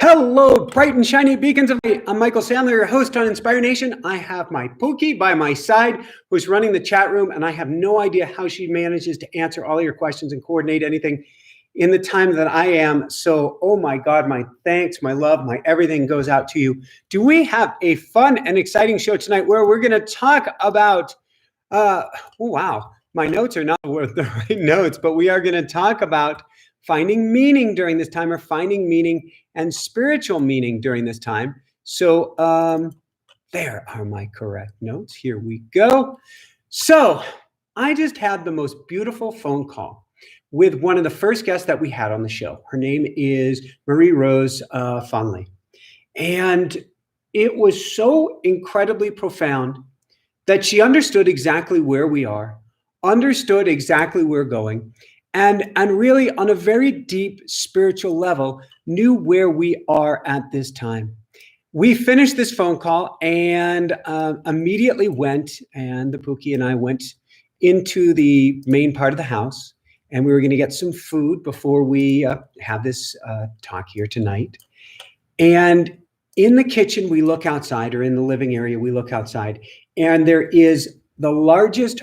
Hello, bright and shiny beacons of light. I'm Michael Sandler, your host on Inspire Nation. I have my Pookie by my side who's running the chat room, and I have no idea how she manages to answer all your questions and coordinate anything in the time that I am. So, oh my God, my thanks, my love, my everything goes out to you. Do we have a fun and exciting show tonight where we're going to talk about, oh wow, my notes are not worth the right notes, but we are going to talk about finding meaning during this time, or finding meaning and spiritual meaning during this time. So there are my correct notes. Here we go. So I just had the most beautiful phone call with one of the first guests that we had on the show. Her name is Marie-Rose Fonley. And it was so incredibly profound that she understood exactly where we are, understood exactly where we're going, and really on a very deep spiritual level knew where we are at this time. We finished this phone call and immediately went, and the Pookie and I went into the main part of the house, and we were going to get some food before we have this talk here tonight. And in the kitchen, we look outside, or in the living area, we look outside, and there is the largest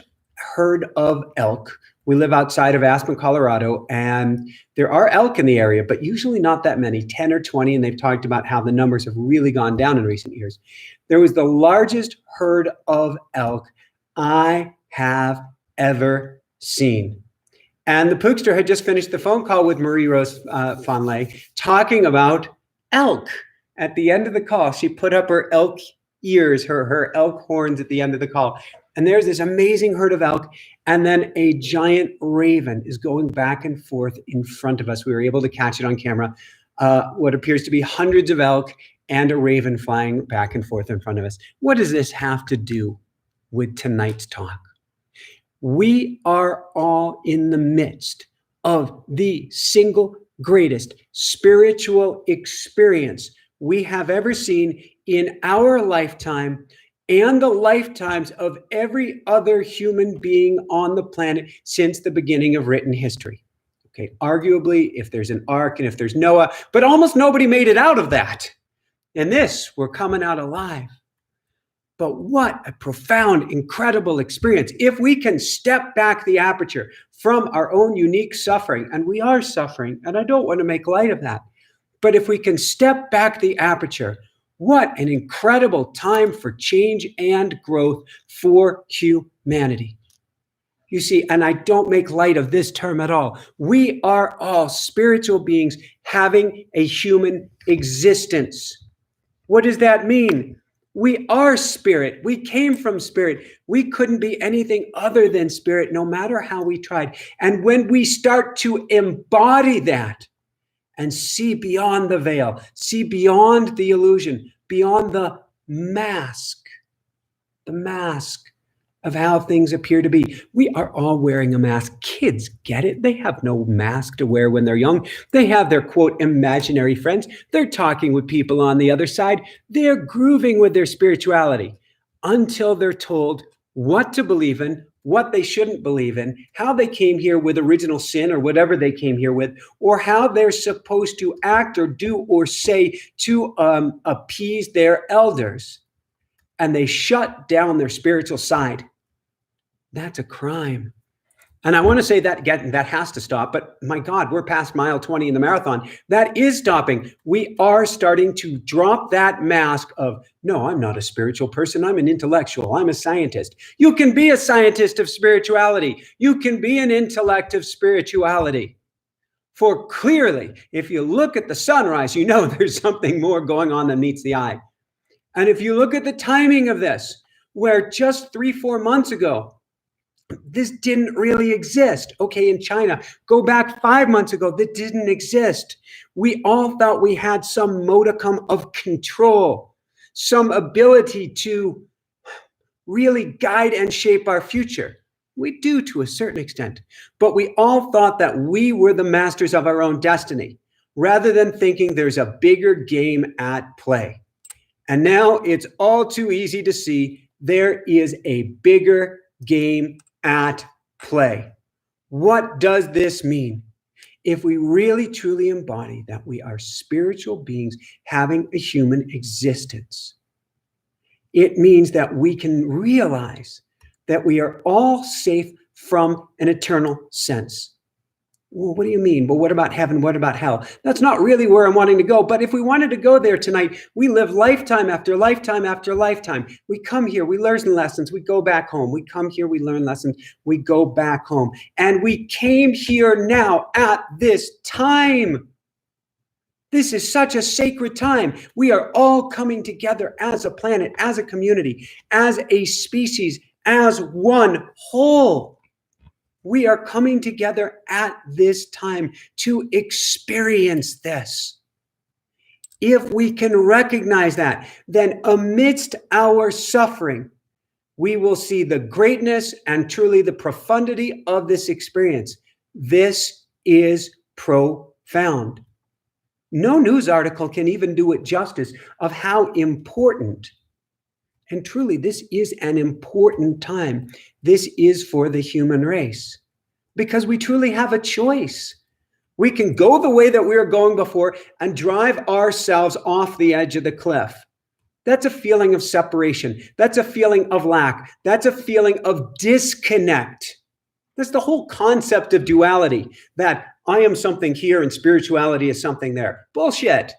herd of elk. We live outside of Aspen, Colorado, and there are elk in the area, but usually not that many, 10 or 20, and they've talked about how the numbers have really gone down in recent years. There was the largest herd of elk I have ever seen. And the Pookster had just finished the phone call with Marie-Rose Fonley talking about elk. At the end of the call, she put up her elk ears, her elk horns at the end of the call. And there's this amazing herd of elk, and then a giant raven is going back and forth in front of us. We were able to catch it on camera, what appears to be hundreds of elk and a raven flying back and forth in front of us. What does this have to do with tonight's talk? We are all in the midst of the single greatest spiritual experience we have ever seen in our lifetime and the lifetimes of every other human being on the planet since the beginning of written history. Okay, arguably, if there's an ark and if there's Noah, but almost nobody made it out of that. And this, we're coming out alive. But what a profound, incredible experience. If we can step back the aperture from our own unique suffering, and we are suffering, and I don't want to make light of that, but if we can step back the aperture, what an incredible time for change and growth for humanity. You see, and I don't make light of this term at all. We are all spiritual beings having a human existence. What does that mean? We are spirit. We came from spirit. We couldn't be anything other than spirit, no matter how we tried. And when we start to embody that, and see beyond the veil, see beyond the illusion, beyond the mask of how things appear to be. We are all wearing a mask. Kids get it. They have no mask to wear when they're young. They have their, quote, imaginary friends. They're talking with people on the other side. They're grooving with their spirituality until they're told what to believe in, what they shouldn't believe in, how they came here with original sin or whatever they came here with, or how they're supposed to act or do or say to appease their elders. And they shut down their spiritual side. That's a crime. And I want to say that has to stop, but my God, we're past mile 20 in the marathon. That is stopping. We are starting to drop that mask of, no, I'm not a spiritual person. I'm an intellectual. I'm a scientist. You can be a scientist of spirituality. You can be an intellect of spirituality. For clearly, if you look at the sunrise, you know there's something more going on than meets the eye. And if you look at the timing of this, where just 3-4 months ago, this didn't really exist. Okay, in China, go back 5 months ago, that didn't exist. We all thought we had some modicum of control, some ability to really guide and shape our future. We do to a certain extent, but we all thought that we were the masters of our own destiny, rather than thinking there's a bigger game at play. And now it's all too easy to see there is a bigger game at play. What does this mean? if we really truly embody that we are spiritual beings having a human existence, it means that we can realize that we are all safe from an eternal sense. Well, what do you mean? Well, what about heaven? What about hell? That's not really where I'm wanting to go. But if we wanted to go there tonight, we live lifetime after lifetime after lifetime. We come here, we learn lessons, we go back home. We come here, we learn lessons, we go back home. And we came here now at this time. This is such a sacred time. We are all coming together as a planet, as a community, as a species, as one whole. We are coming together at this time to experience this. If we can recognize that, then amidst our suffering, we will see the greatness and truly the profundity of this experience. This is profound. No news article can even do it justice of how important, and truly this is an important time. This is for the human race because we truly have a choice. We can go the way that we were going before and drive ourselves off the edge of the cliff. That's a feeling of separation. That's a feeling of lack. That's a feeling of disconnect. That's the whole concept of duality, that I am something here and spirituality is something there. Bullshit.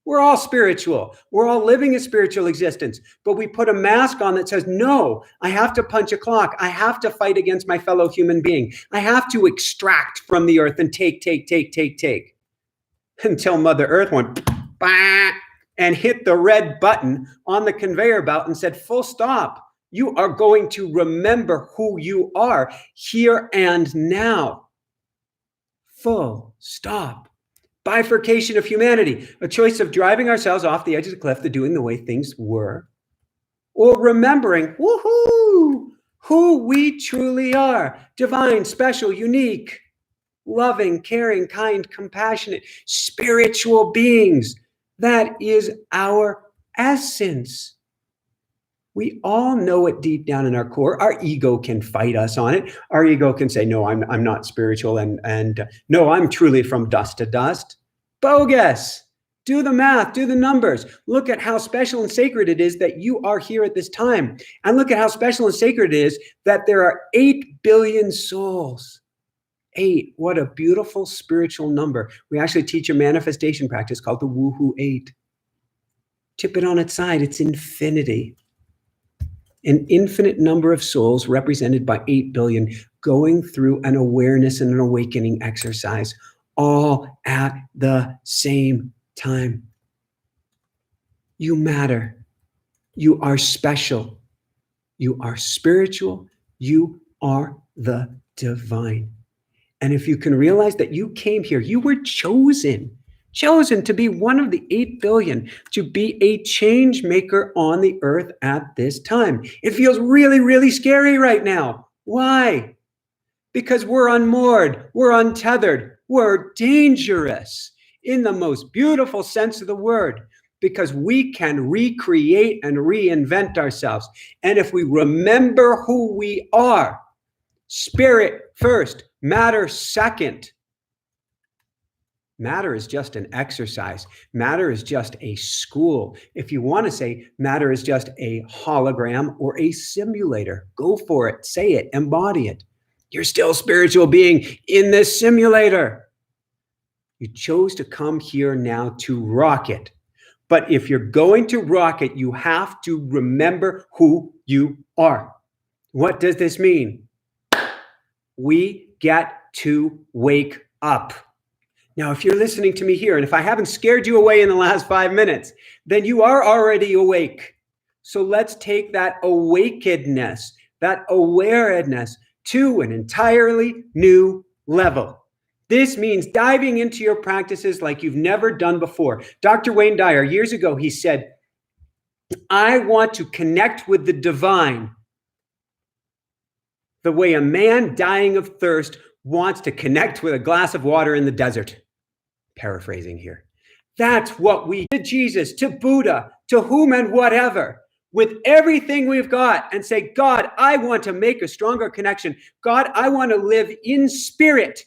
We're all spiritual. We're all living a spiritual existence. But we put a mask on that says, no, I have to punch a clock. I have to fight against my fellow human being. I have to extract from the earth and take. Until Mother Earth went, bah, and hit the red button on the conveyor belt and said, full stop. You are going to remember who you are here and now. Full stop. Bifurcation of humanity, a choice of driving ourselves off the edge of the cliff to doing the way things were, or remembering, woohoo, who we truly are, divine, special, unique, loving, caring, kind, compassionate, spiritual beings. That is our essence. We all know it deep down in our core. Our ego can fight us on it. Our ego can say, no, I'm not spiritual. And no, I'm truly from dust to dust. Bogus. Do the math, do the numbers. Look at how special and sacred it is that you are here at this time. And look at how special and sacred it is that there are 8 billion souls. 8, what a beautiful spiritual number. We actually teach a manifestation practice called the Woohoo 8. Tip it on its side, it's infinity. An infinite number of souls represented by 8 billion going through an awareness and an awakening exercise all at the same time. You matter. You are special. You are spiritual. You are the divine. And if you can realize that you came here, you were chosen to be one of the 8 billion, to be a change maker on the earth at this time. It feels really, really scary right now. Why? Because we're unmoored, we're untethered, we're dangerous in the most beautiful sense of the word, because we can recreate and reinvent ourselves. And if we remember who we are, spirit first, matter second. Matter is just an exercise. Matter is just a school. If you want to say matter is just a hologram or a simulator, go for it, say it, embody it. You're still a spiritual being in this simulator. You chose to come here now to rock it. But if you're going to rock it, you have to remember who you are. What does this mean? We get to wake up. Now, if you're listening to me here, and if I haven't scared you away in the last 5 minutes, then you are already awake. So let's take that awakenedness, that awareness to an entirely new level. This means diving into your practices like you've never done before. Dr. Wayne Dyer, years ago, he said, I want to connect with the divine the way a man dying of thirst wants to connect with a glass of water in the desert. Paraphrasing here. That's what we to Jesus, to Buddha, to whom and whatever, with everything we've got, and say, God, I want to make a stronger connection. God, I want to live in spirit,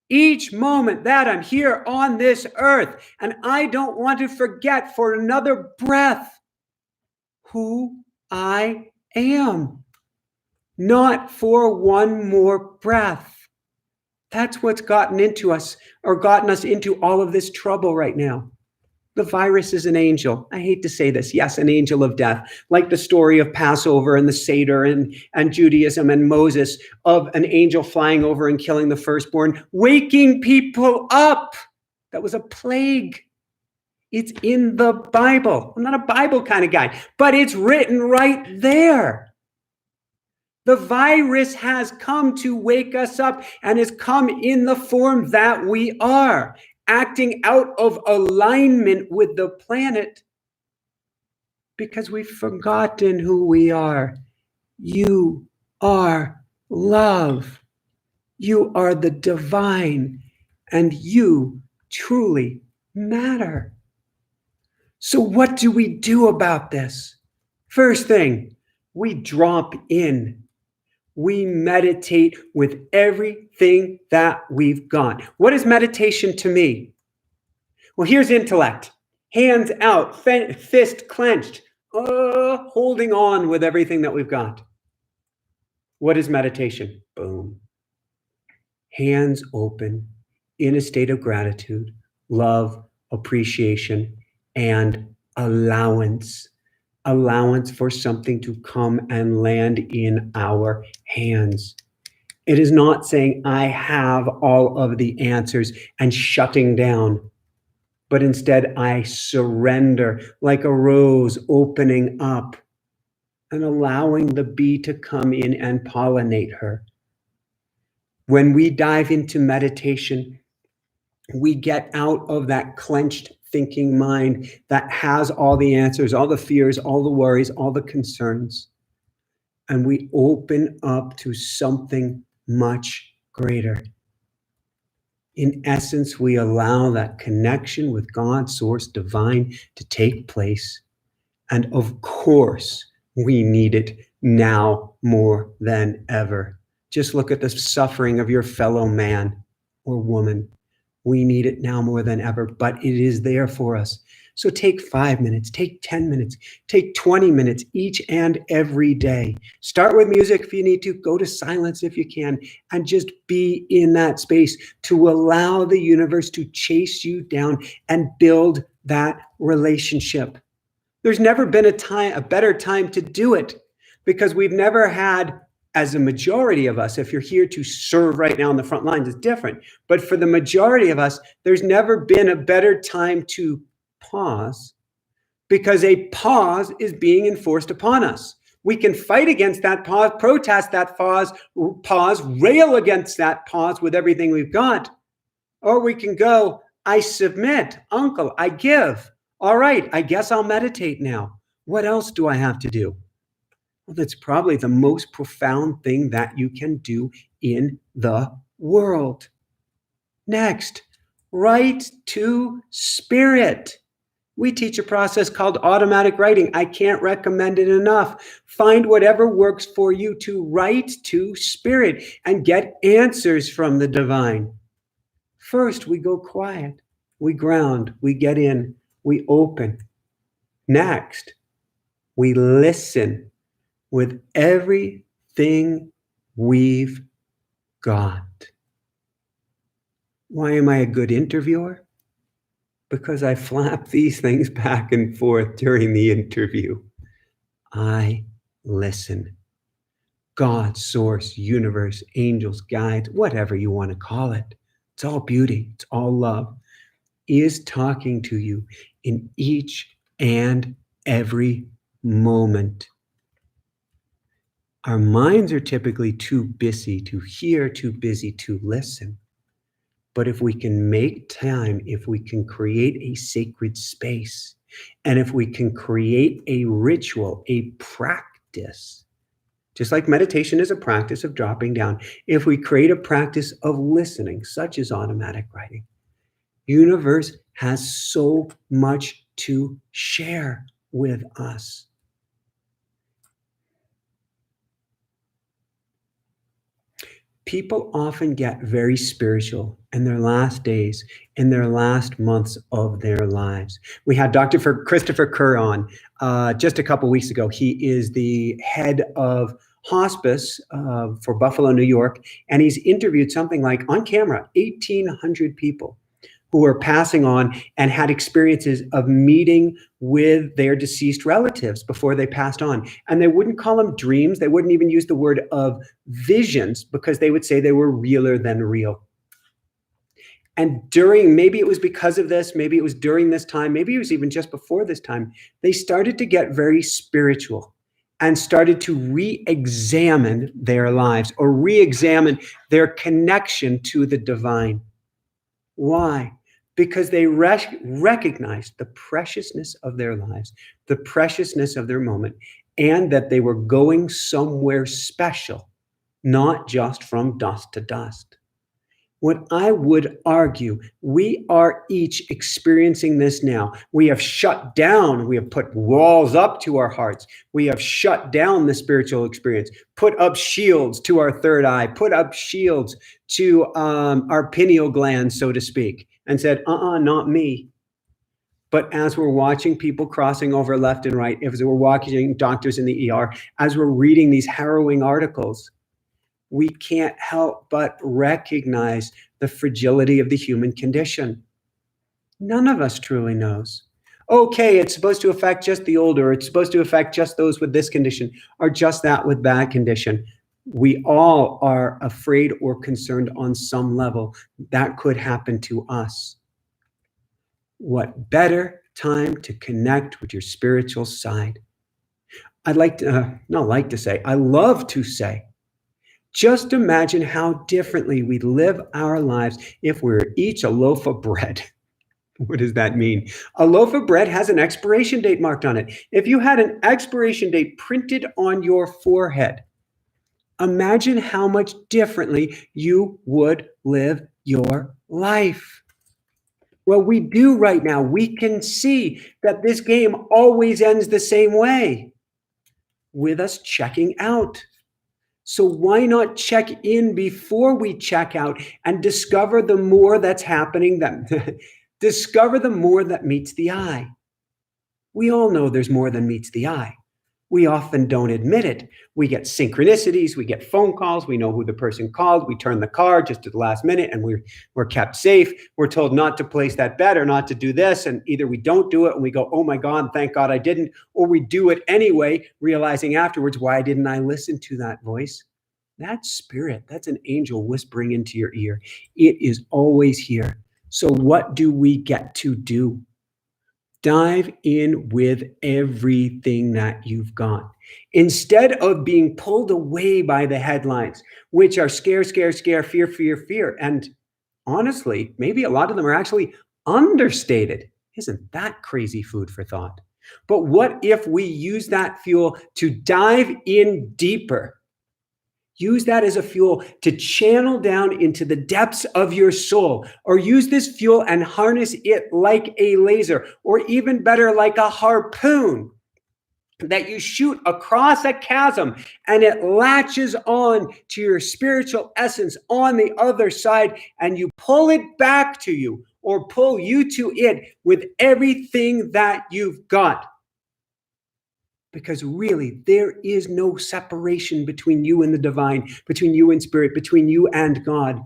each moment that I'm here on this earth. And I don't want to forget for another breath who I am. Not for one more breath. That's what's gotten into us or gotten us into all of this trouble right now. The virus is an angel. I hate to say this. Yes, an angel of death, like the story of Passover and the Seder and Judaism and Moses, of an angel flying over and killing the firstborn, waking people up. That was a plague. It's in the Bible. I'm not a Bible kind of guy, but it's written right there. The virus has come to wake us up and has come in the form that we are, acting out of alignment with the planet because we've forgotten who we are. You are love. You are the divine, and you truly matter. So what do we do about this? First thing, we drop in. We meditate with everything that we've got. What is meditation to me? Well, here's intellect. Hands out, fist clenched, holding on with everything that we've got. What is meditation? Boom. Hands open, in a state of gratitude, love, appreciation, and allowance. Allowance for something to come and land in our hands. It is not saying I have all of the answers and shutting down, but instead I surrender like a rose opening up and allowing the bee to come in and pollinate her. When we dive into meditation, we get out of that clenched thinking mind that has all the answers, all the fears, all the worries, all the concerns. And we open up to something much greater. In essence, we allow that connection with God, source, divine, to take place. And of course, we need it now more than ever. Just look at the suffering of your fellow man or woman. We need it now more than ever, but it is there for us. So take 5 minutes, take 10 minutes, take 20 minutes each and every day. Start with music if you need to, go to silence if you can, and just be in that space to allow the universe to chase you down and build that relationship. There's never been a better time to do it, because we've never had, as a majority of us, if you're here to serve right now on the front lines, it's different. But for the majority of us, there's never been a better time to pause, because a pause is being enforced upon us. We can fight against that pause, protest that pause, rail against that pause with everything we've got. Or we can go, I submit, uncle, I give. All right, I guess I'll meditate now. What else do I have to do? Well, that's probably the most profound thing that you can do in the world. Next, write to spirit. We teach a process called automatic writing. I can't recommend it enough. Find whatever works for you to write to spirit and get answers from the divine. First, we go quiet. We ground. We get in. We open. Next, we listen with everything we've got. Why am I a good interviewer? Because I flap these things back and forth during the interview. I listen. God, source, universe, angels, guides, whatever you want to call it. It's all beauty. It's all love. Is talking to you in each and every moment. Our minds are typically too busy to hear, too busy to listen. But if we can make time, if we can create a sacred space, and if we can create a ritual, a practice, just like meditation is a practice of dropping down, if we create a practice of listening, such as automatic writing, universe has so much to share with us. People often get very spiritual in their last days, in their last months of their lives. We had Christopher Kerr on just a couple weeks ago. He is the head of hospice for Buffalo, New York, and he's interviewed something like, on camera, 1,800 people who were passing on and had experiences of meeting with their deceased relatives before they passed on. And they wouldn't call them dreams. They wouldn't even use the word of visions, because they would say they were realer than real. And maybe it was because of this, maybe it was during this time, maybe it was even just before this time, they started to get very spiritual and started to re-examine their lives, or re-examine their connection to the divine. Why? Because they recognized the preciousness of their lives, the preciousness of their moment, and that they were going somewhere special, not just from dust to dust. What I would argue, we are each experiencing this now. We have shut down, we have put walls up to our hearts. We have shut down the spiritual experience, put up shields to our third eye, put up shields to our pineal gland, so to speak, and said, not me. But as we're watching people crossing over left and right, as we're watching doctors in the ER, as we're reading these harrowing articles, we can't help but recognize the fragility of the human condition. None of us truly knows. Okay, it's supposed to affect just the older, it's supposed to affect just those with this condition, or just that with that condition. We all are afraid or concerned on some level that could happen to us. What better time to connect with your spiritual side? I love to say, just imagine how differently we live our lives if we're each a loaf of bread. What does that mean? A loaf of bread has an expiration date marked on it. If you had an expiration date printed on your forehead, imagine how much differently you would live your life. Well, we do right now. We can see that this game always ends the same way, with us checking out. So why not check in before we check out and discover the more that's happening, discover the more that meets the eye. We all know there's more than meets the eye. We often don't admit it. We get synchronicities, we get phone calls, we know who the person called, we turn the car just at the last minute and we're kept safe. We're told not to place that bet or not to do this, and either we don't do it and we go, oh my God, thank God I didn't, or we do it anyway, realizing afterwards, why didn't I listen to that voice? That's spirit. That's an angel whispering into your ear. It is always here. So what do we get to do? Dive in with everything that you've got. Instead of being pulled away by the headlines, which are scare, scare, scare, fear, fear, fear. And honestly, maybe a lot of them are actually understated. Isn't that crazy food for thought? But what if we use that fuel to dive in deeper? Use that as a fuel to channel down into the depths of your soul, or use this fuel and harness it like a laser, or even better, like a harpoon that you shoot across a chasm and it latches on to your spiritual essence on the other side, and you pull it back to you, or pull you to it with everything that you've got. Because really, there is no separation between you and the divine, between you and spirit, between you and God.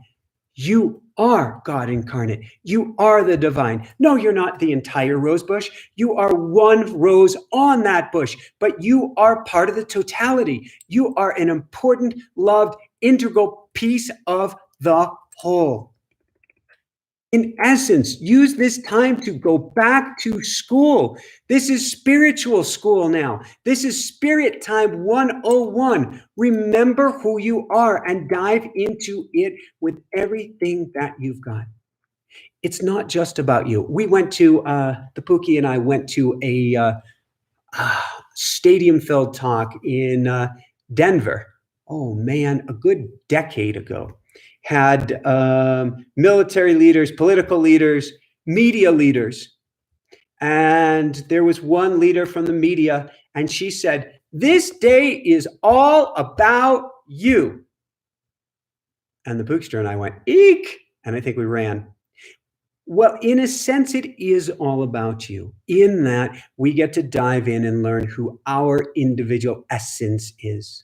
You are God incarnate. You are the divine. No, you're not the entire rose bush. You are one rose on that bush, but you are part of the totality. You are an important, loved, integral piece of the whole. In essence, use this time to go back to school. This is spiritual school now. This is Spirit Time 101. Remember who you are and dive into it with everything that you've got. It's not just about you. We went to, the Pookie and I went to a stadium-filled talk in Denver. Oh man, a good decade ago. Had military leaders, political leaders, media leaders. And there was one leader from the media, and she said, "This day is all about you." And the Pookster and I went, eek! And I think we ran. Well, in a sense, it is all about you, in that we get to dive in and learn who our individual essence is.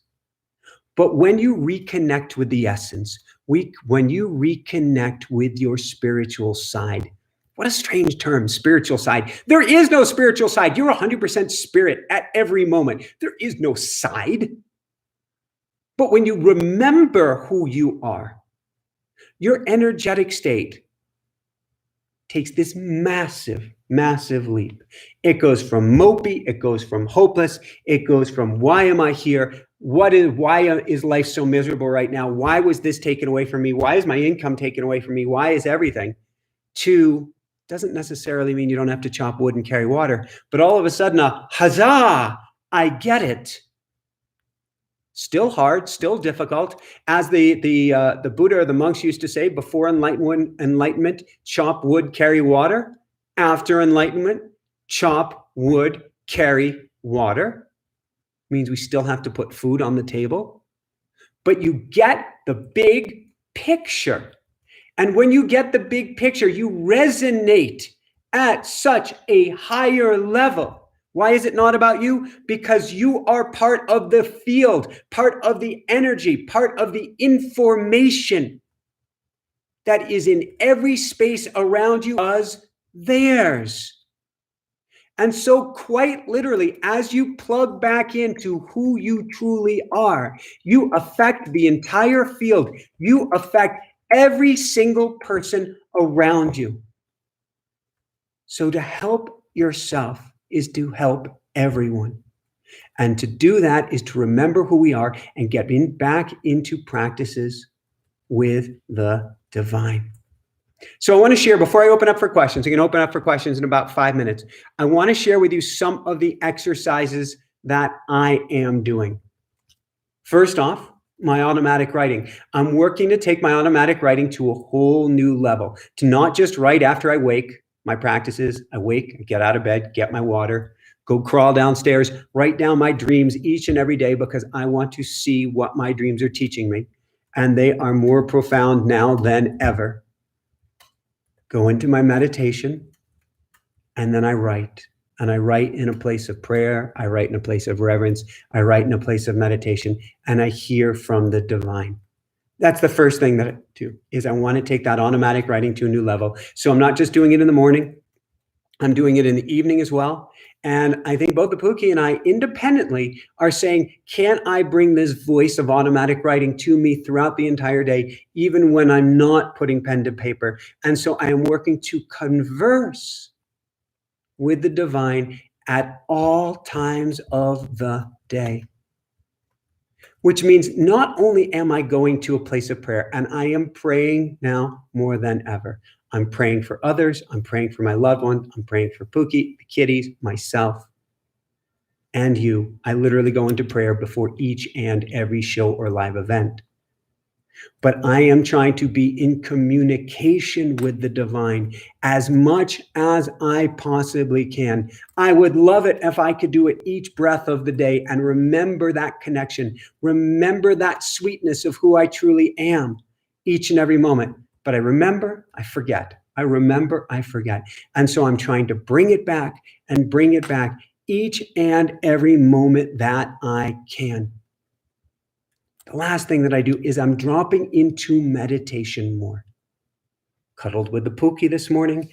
But when you reconnect with the essence, when you reconnect with your spiritual side, what a strange term, spiritual side. There is no spiritual side. You're 100% spirit at every moment. There is no side. But when you remember who you are, your energetic state takes this massive, massive leap. It goes from mopey, it goes from hopeless, it goes from why am I here? Why is life so miserable right now? Why was this taken away from me? Why is my income taken away from me? Why is everything? To doesn't necessarily mean you don't have to chop wood and carry water, but all of a sudden huzzah, I get it. Still hard, still difficult. As the Buddha or the monks used to say, before enlightenment, chop wood, carry water. After enlightenment, chop wood, carry water. Means we still have to put food on the table. But you get the big picture. And when you get the big picture, you resonate at such a higher level. Why is it not about you? Because you are part of the field, part of the energy, part of the information that is in every space around you as theirs. And so quite literally, as you plug back into who you truly are, you affect the entire field. You affect every single person around you. So to help yourself is to help everyone. And to do that is to remember who we are and get back into practices with the divine. So I want to share, before I open up for questions, I'm going to open up for questions in about 5 minutes. I want to share with you some of the exercises that I am doing. First off, my automatic writing. I'm working to take my automatic writing to a whole new level, to not just write after I wake. My practice is I wake, I get out of bed, get my water, go crawl downstairs, write down my dreams each and every day because I want to see what my dreams are teaching me. And they are more profound now than ever. Go into my meditation, and then I write. And I write in a place of prayer. I write in a place of reverence. I write in a place of meditation, and I hear from the divine. That's the first thing that I do, is I want to take that automatic writing to a new level. So I'm not just doing it in the morning. I'm doing it in the evening as well. And I think both the Pookie and I independently are saying, can I bring this voice of automatic writing to me throughout the entire day, even when I'm not putting pen to paper? And so I am working to converse with the divine at all times of the day. Which means not only am I going to a place of prayer, and I am praying now more than ever. I'm praying for others. I'm praying for my loved ones. I'm praying for Pookie, the kitties, myself, and you. I literally go into prayer before each and every show or live event. But I am trying to be in communication with the divine as much as I possibly can. I would love it if I could do it each breath of the day and remember that connection, remember that sweetness of who I truly am each and every moment. But I remember, I forget. I remember, I forget. And so I'm trying to bring it back and bring it back each and every moment that I can. The last thing that I do is I'm dropping into meditation more. Cuddled with the Pookie this morning,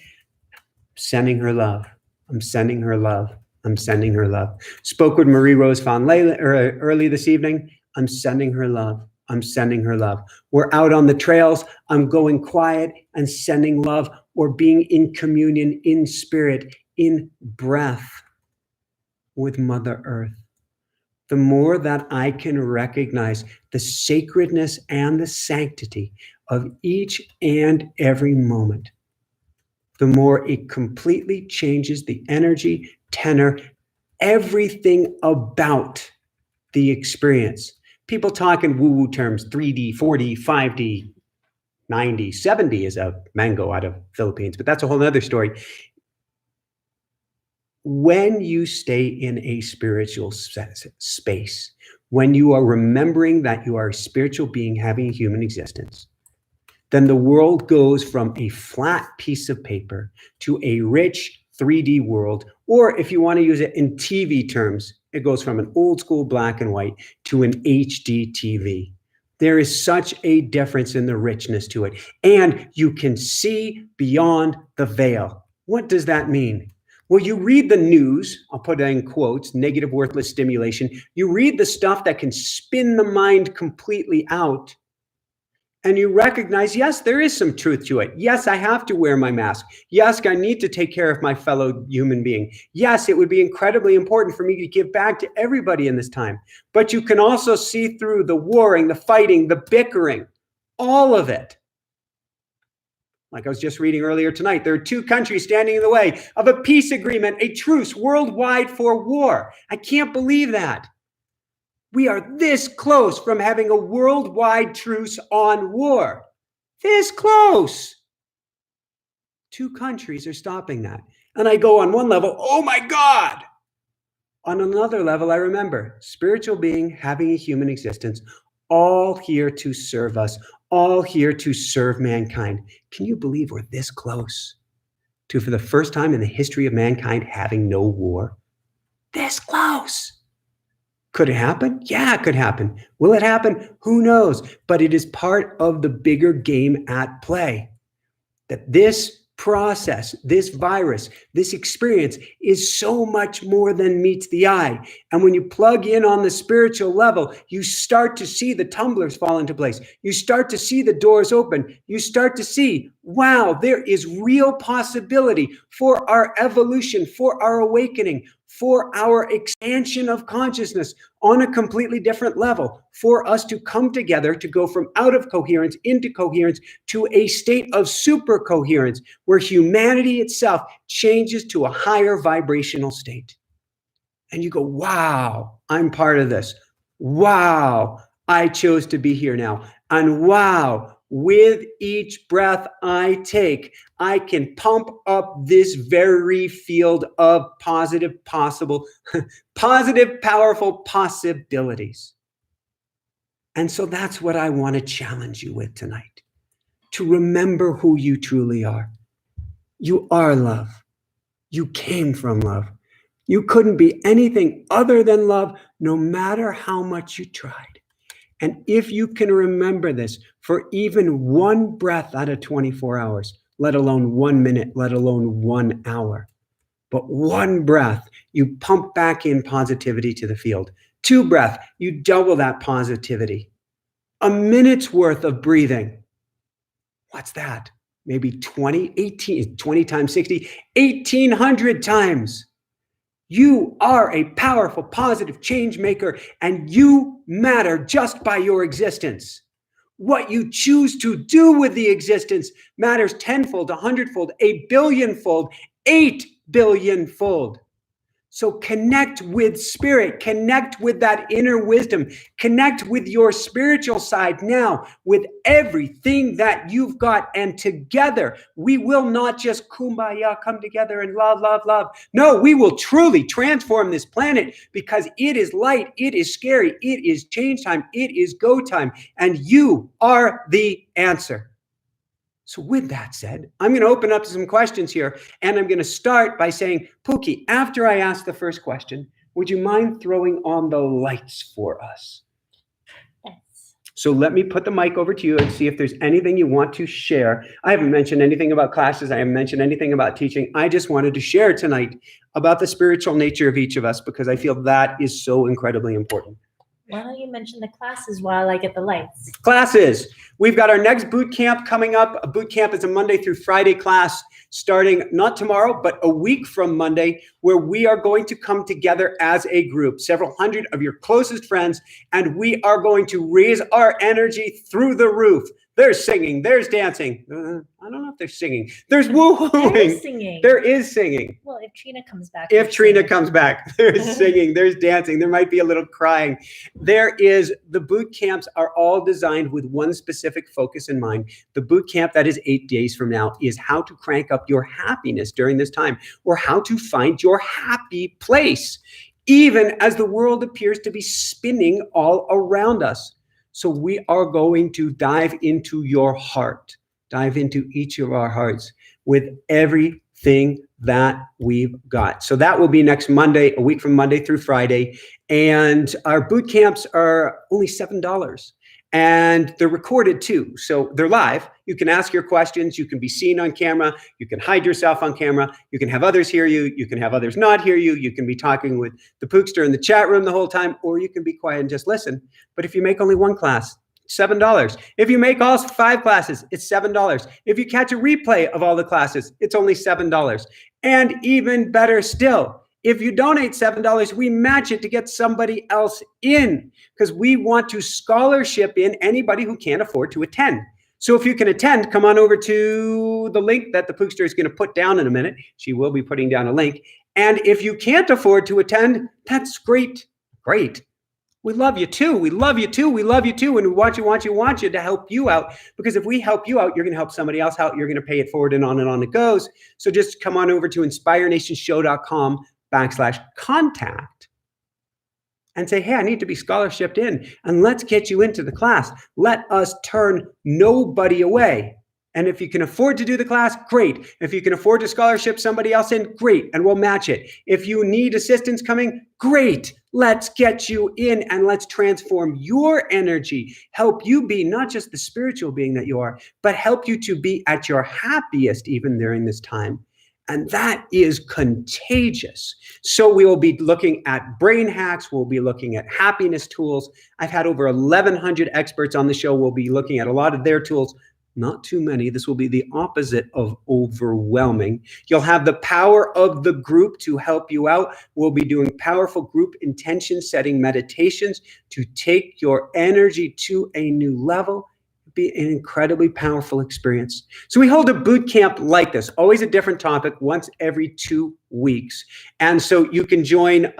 sending her love. I'm sending her love. I'm sending her love. Spoke with Marie Rose Van early this evening. I'm sending her love. I'm sending her love. We're out on the trails. I'm going quiet and sending love, or being in communion, in spirit, in breath with Mother Earth. The more that I can recognize the sacredness and the sanctity of each and every moment, the more it completely changes the energy, tenor, everything about the experience. People talk in woo-woo terms, 3D, 4D, 5D, 9D, 7D is a mango out of Philippines, but that's a whole other story. When you stay in a spiritual space, when you are remembering that you are a spiritual being having a human existence, then the world goes from a flat piece of paper to a rich 3D world, or if you want to use it in TV terms, it goes from an old school black and white to an HD TV. There is such a difference in the richness to it, and you can see beyond the veil. What does that mean? Well, you read the news, I'll put it in quotes, negative, worthless stimulation. You read the stuff that can spin the mind completely out, and you recognize, yes, there is some truth to it. Yes, I have to wear my mask. Yes, I need to take care of my fellow human being. Yes, it would be incredibly important for me to give back to everybody in this time. But you can also see through the warring, the fighting, the bickering, all of it. Like I was just reading earlier tonight, there are two countries standing in the way of a peace agreement, a truce worldwide for war. I can't believe that. We are this close from having a worldwide truce on war. This close. Two countries are stopping that. And I go on one level, oh my God. On another level, I remember spiritual being having a human existence, all here to serve us, all here to serve mankind. Can you believe we're this close to, for the first time in the history of mankind, having no war? This close. Could it happen? Yeah, it could happen. Will it happen? Who knows? But it is part of the bigger game at play. That this process, this virus, this experience is so much more than meets the eye. And when you plug in on the spiritual level, you start to see the tumblers fall into place. You start to see the doors open. You start to see, wow, there is real possibility for our evolution, for our awakening, for our expansion of consciousness on a completely different level, for us to come together to go from out of coherence into coherence to a state of super coherence where humanity itself changes to a higher vibrational state. And you go, wow, I'm part of this. Wow, I chose to be here now. And wow, with each breath I take, I can pump up this very field of positive, powerful possibilities. And so that's what I want to challenge you with tonight. To remember who you truly are. You are love. You came from love. You couldn't be anything other than love, no matter how much you tried. And if you can remember this for even one breath out of 24 hours, let alone 1 minute, let alone 1 hour, but one breath, you pump back in positivity to the field. 2 breaths, you double that positivity. A minute's worth of breathing. What's that? Maybe 20 times 60, 1,800 times. You are a powerful, positive change maker, and you matter just by your existence. What you choose to do with the existence matters 10-fold, 100-fold, 1 billion-fold, 8 billion-fold. So connect with spirit, connect with that inner wisdom, connect with your spiritual side now with everything that you've got. And together, we will not just kumbaya, come together and love, love, love. No, we will truly transform this planet because it is light, it is scary, it is change time, it is go time, and you are the answer. So with that said, I'm going to open up to some questions here, and I'm going to start by saying, Pookie, after I ask the first question, would you mind throwing on the lights for us? Yes. So let me put the mic over to you and see if there's anything you want to share. I haven't mentioned anything about classes. I haven't mentioned anything about teaching. I just wanted to share tonight about the spiritual nature of each of us because I feel that is so incredibly important. Why don't you mention the classes while I get the lights? Classes. We've got our next boot camp coming up. A boot camp is a Monday through Friday class starting not tomorrow, but a week from Monday, where we are going to come together as a group, several hundred of your closest friends, and we are going to raise our energy through the roof. There's singing, there's dancing. I don't know if there's singing. There's woohooing. There's singing. There is singing. Well, if Trina comes back. If Trina comes back, there's singing, there's dancing, there might be a little crying. The boot camps are all designed with one specific focus in mind. The boot camp that is 8 days from now is how to crank up your happiness during this time, or how to find your happy place, even as the world appears to be spinning all around us. So we are going to dive into your heart. dive into each of our hearts with everything that we've got. So that will be next Monday, a week from Monday through Friday. And our boot camps are only $7. And they're recorded too. So they're live. You can ask your questions. You can be seen on camera. You can hide yourself on camera. You can have others hear you. You can have others not hear you. You can be talking with the Pookster in the chat room the whole time, or you can be quiet and just listen. But if you make only one class, $7. If you make all 5 classes, it's $7. If you catch a replay of all the classes, it's only $7. And even better still, if you donate $7, we match it to get somebody else in, because we want to scholarship in anybody who can't afford to attend. So if you can attend, come on over to the link that the Pookster is going to put down in a minute. She will be putting down a link. And if you can't afford to attend, that's great. Great. We love you too. We love you too. We love you too. And we want you to help you out, because if we help you out, you're going to help somebody else out. You're going to pay it forward and on it goes. So just come on over to inspirenationshow.com/contact and say, hey, I need to be scholarshiped in, and let's get you into the class. Let us turn nobody away. And if you can afford to do the class, great. If you can afford to scholarship somebody else in, great, and we'll match it. If you need assistance coming, great. Let's get you in and let's transform your energy, help you be not just the spiritual being that you are, but help you to be at your happiest even during this time. And that is contagious. So we will be looking at brain hacks. We'll be looking at happiness tools. I've had over 1,100 experts on the show. We'll be looking at a lot of their tools. Not too many. This will be the opposite of overwhelming. You'll have the power of the group to help you out. We'll be doing powerful group intention setting meditations to take your energy to a new level. Be an incredibly powerful experience. So we hold a boot camp like this, always a different topic, once every 2 weeks. And so you can join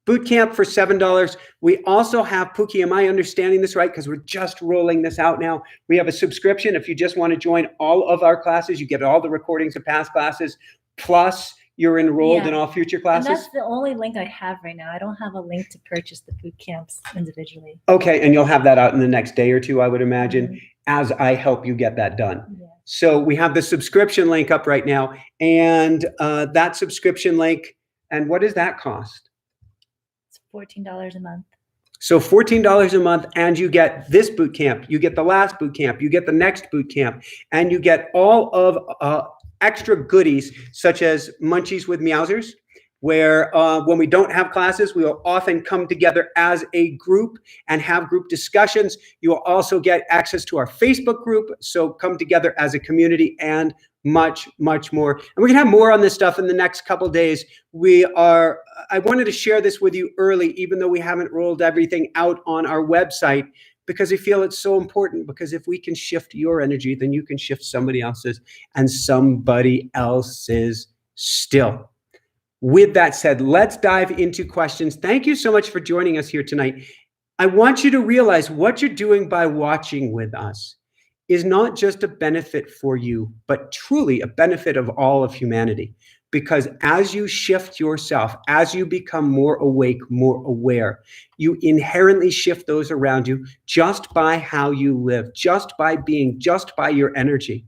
boot camp for $7. We also have, Pookie, am I understanding this right? Because we're just rolling this out now. We have a subscription. If you just want to join all of our classes, you get all the recordings of past classes, plus you're enrolled in all future classes. And that's the only link I have right now. I don't have a link to purchase the boot camps individually. Okay, and you'll have that out in the next day or two, I would imagine, as I help you get that done. Yeah. So we have the subscription link up right now, and that subscription link, and what does that cost? It's $14 a month. So $14 a month, and you get this boot camp, you get the last boot camp, you get the next boot camp, and you get all of extra goodies such as Munchies with Meowsers, where when we don't have classes, we will often come together as a group and have group discussions. You will also get access to our Facebook group, so come together as a community, and much, much more. And we're gonna have more on this stuff in the next couple of days. I wanted to share this with you early, even though we haven't rolled everything out on our website, because I feel it's so important, because if we can shift your energy, then you can shift somebody else's, and somebody else's still. With that said, let's dive into questions. Thank you so much for joining us here tonight. I want you to realize what you're doing by watching with us is not just a benefit for you, but truly a benefit of all of humanity. Because as you shift yourself, as you become more awake, more aware, you inherently shift those around you just by how you live, just by being, just by your energy.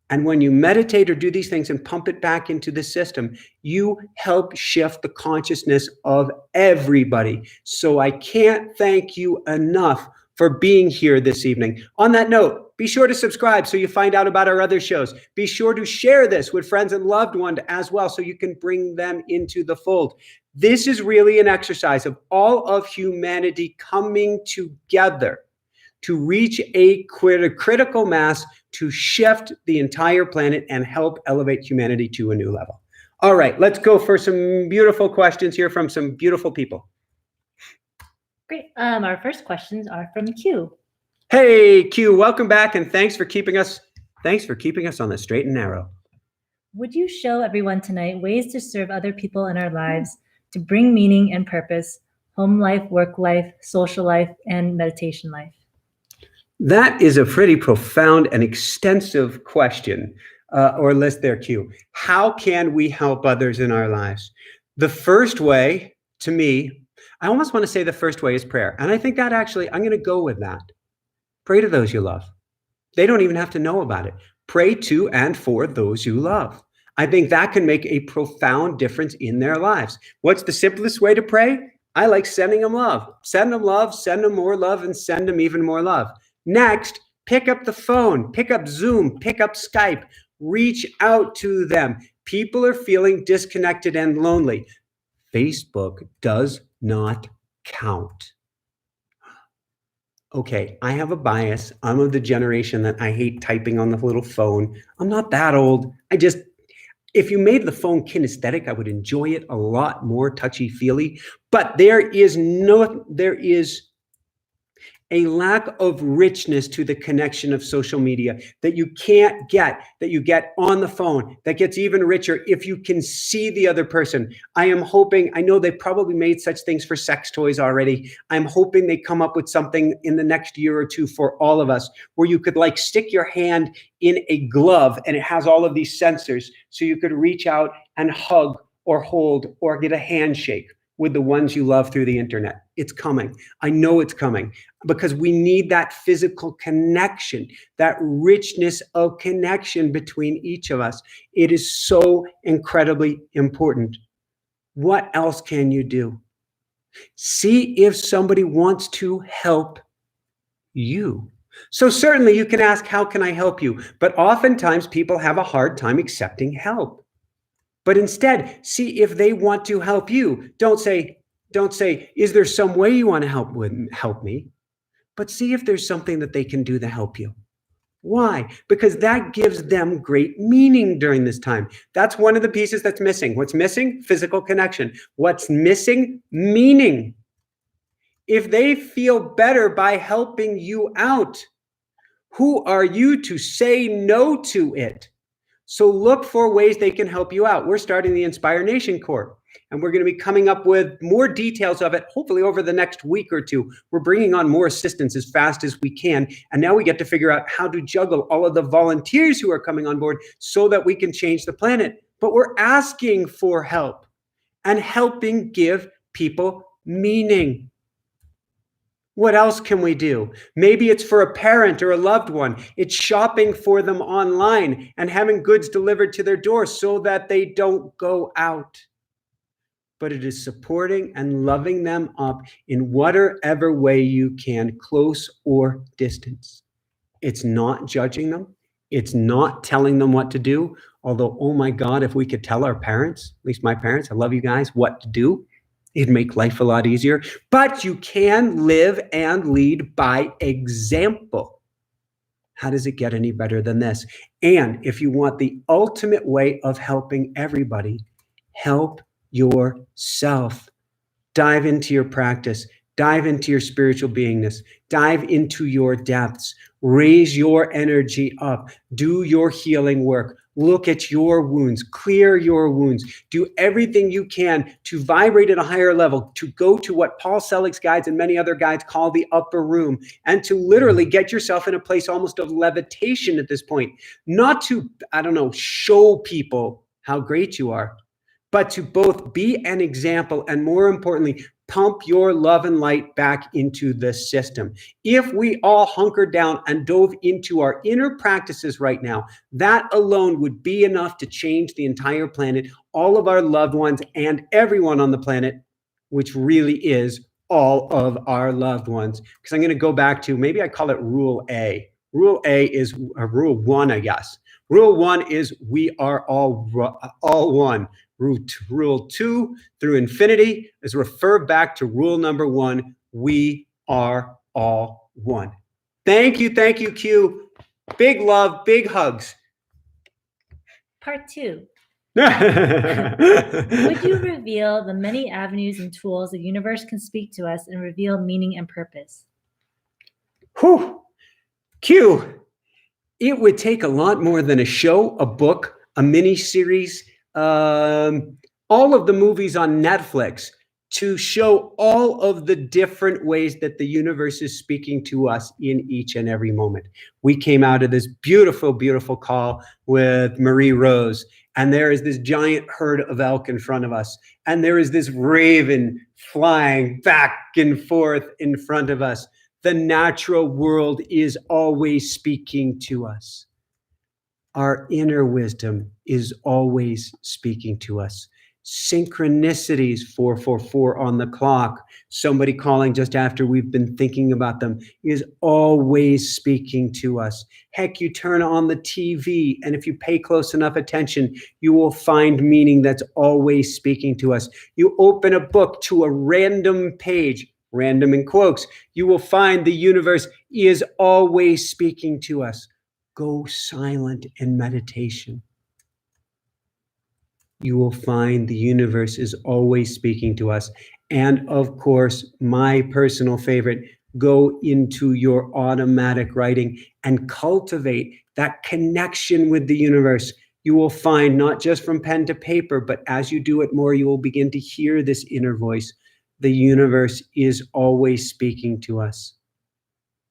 And when you meditate or do these things and pump it back into the system, you help shift the consciousness of everybody. So I can't thank you enough for being here this evening. On that note, be sure to subscribe so you find out about our other shows. Be sure to share this with friends and loved ones as well, so you can bring them into the fold. This is really an exercise of all of humanity coming together to reach a critical mass to shift the entire planet and help elevate humanity to a new level. All right, let's go for some beautiful questions here from some beautiful people. Great. Our first questions are from Q. Hey, Q, welcome back, and thanks for keeping us on the straight and narrow. Would you show everyone tonight ways to serve other people in our lives to bring meaning and purpose, home life, work life, social life, and meditation life? That is a pretty profound and extensive question or list there, Q. How can we help others in our lives? The first way, to me, I almost want to say the first way is prayer. And I think that actually, I'm going to go with that. Pray to those you love. They don't even have to know about it. Pray to and for those you love. I think that can make a profound difference in their lives. What's the simplest way to pray? I like sending them love. Send them love, send them more love, and send them even more love. Next, pick up the phone, pick up Zoom, pick up Skype, reach out to them. People are feeling disconnected and lonely. Facebook does not count. Okay, I have a bias. I'm of the generation that I hate typing on the little phone. I'm not that old. If you made the phone kinesthetic, I would enjoy it a lot more touchy-feely. But there is a lack of richness to the connection of social media that you can't get, that you get on the phone, that gets even richer if you can see the other person. I know they probably made such things for sex toys already. I'm hoping they come up with something in the next year or two for all of us, where you could like stick your hand in a glove and it has all of these sensors, so you could reach out and hug or hold or get a handshake with the ones you love through the internet. It's coming. I know it's coming, because we need that physical connection, that richness of connection between each of us. It is so incredibly important. What else can you do? See if somebody wants to help you. So certainly you can ask, how can I help you? But oftentimes people have a hard time accepting help. But instead, see if they want to help you. Don't say, is there some way you want to help me? But see if there's something that they can do to help you. Why? Because that gives them great meaning during this time. That's one of the pieces that's missing. What's missing? Physical connection. What's missing? Meaning. If they feel better by helping you out, who are you to say no to it? So look for ways they can help you out. We're starting the Inspire Nation Corps, and we're going to be coming up with more details of it, hopefully over the next week or two. We're bringing on more assistants as fast as we can. And now we get to figure out how to juggle all of the volunteers who are coming on board so that we can change the planet. But we're asking for help and helping give people meaning. What else can we do? Maybe it's for a parent or a loved one. It's shopping for them online and having goods delivered to their door so that they don't go out. But it is supporting and loving them up in whatever way you can, close or distance. It's not judging them. It's not telling them what to do. Although, oh my God, if we could tell our parents, at least my parents, I love you guys, what to do, it'd make life a lot easier. But you can live and lead by example. How does it get any better than this? And if you want the ultimate way of helping everybody, help yourself. Dive into your practice. Dive into your spiritual beingness. Dive into your depths. Raise your energy up. Do your healing work. Look at your wounds. Clear your wounds. Do everything you can to vibrate at a higher level, to go to what Paul Selig's guides and many other guides call the upper room, and to literally get yourself in a place almost of levitation at this point. Not to, show people how great you are, but to both be an example and, more importantly, pump your love and light back into the system. If we all hunkered down and dove into our inner practices right now, that alone would be enough to change the entire planet, all of our loved ones, and everyone on the planet, which really is all of our loved ones. Because I'm going to go back to, maybe I call it Rule A. Rule A is Rule 1, I guess. Rule 1 is we are all one. Rule 2 through infinity is refer back to rule number 1. We are all one. Thank you, Q. Big love, big hugs. Part 2. Would you reveal the many avenues and tools the universe can speak to us and reveal meaning and purpose? Whew. Q, it would take a lot more than a show, a book, a mini series, all of the movies on Netflix to show all of the different ways that the universe is speaking to us in each and every moment. We came out of this beautiful, beautiful call with Marie Rose, and there is this giant herd of elk in front of us, and there is this raven flying back and forth in front of us. The natural world is always speaking to us. Our inner wisdom is always speaking to us. Synchronicities, 444 on the clock, somebody calling just after we've been thinking about them, is always speaking to us. Heck, you turn on the TV, and if you pay close enough attention, you will find meaning that's always speaking to us. You open a book to a random page, random in quotes, you will find the universe is always speaking to us. Go silent in meditation. You will find the universe is always speaking to us. And of course, my personal favorite, go into your automatic writing and cultivate that connection with the universe. You will find, not just from pen to paper, but as you do it more, you will begin to hear this inner voice. The universe is always speaking to us.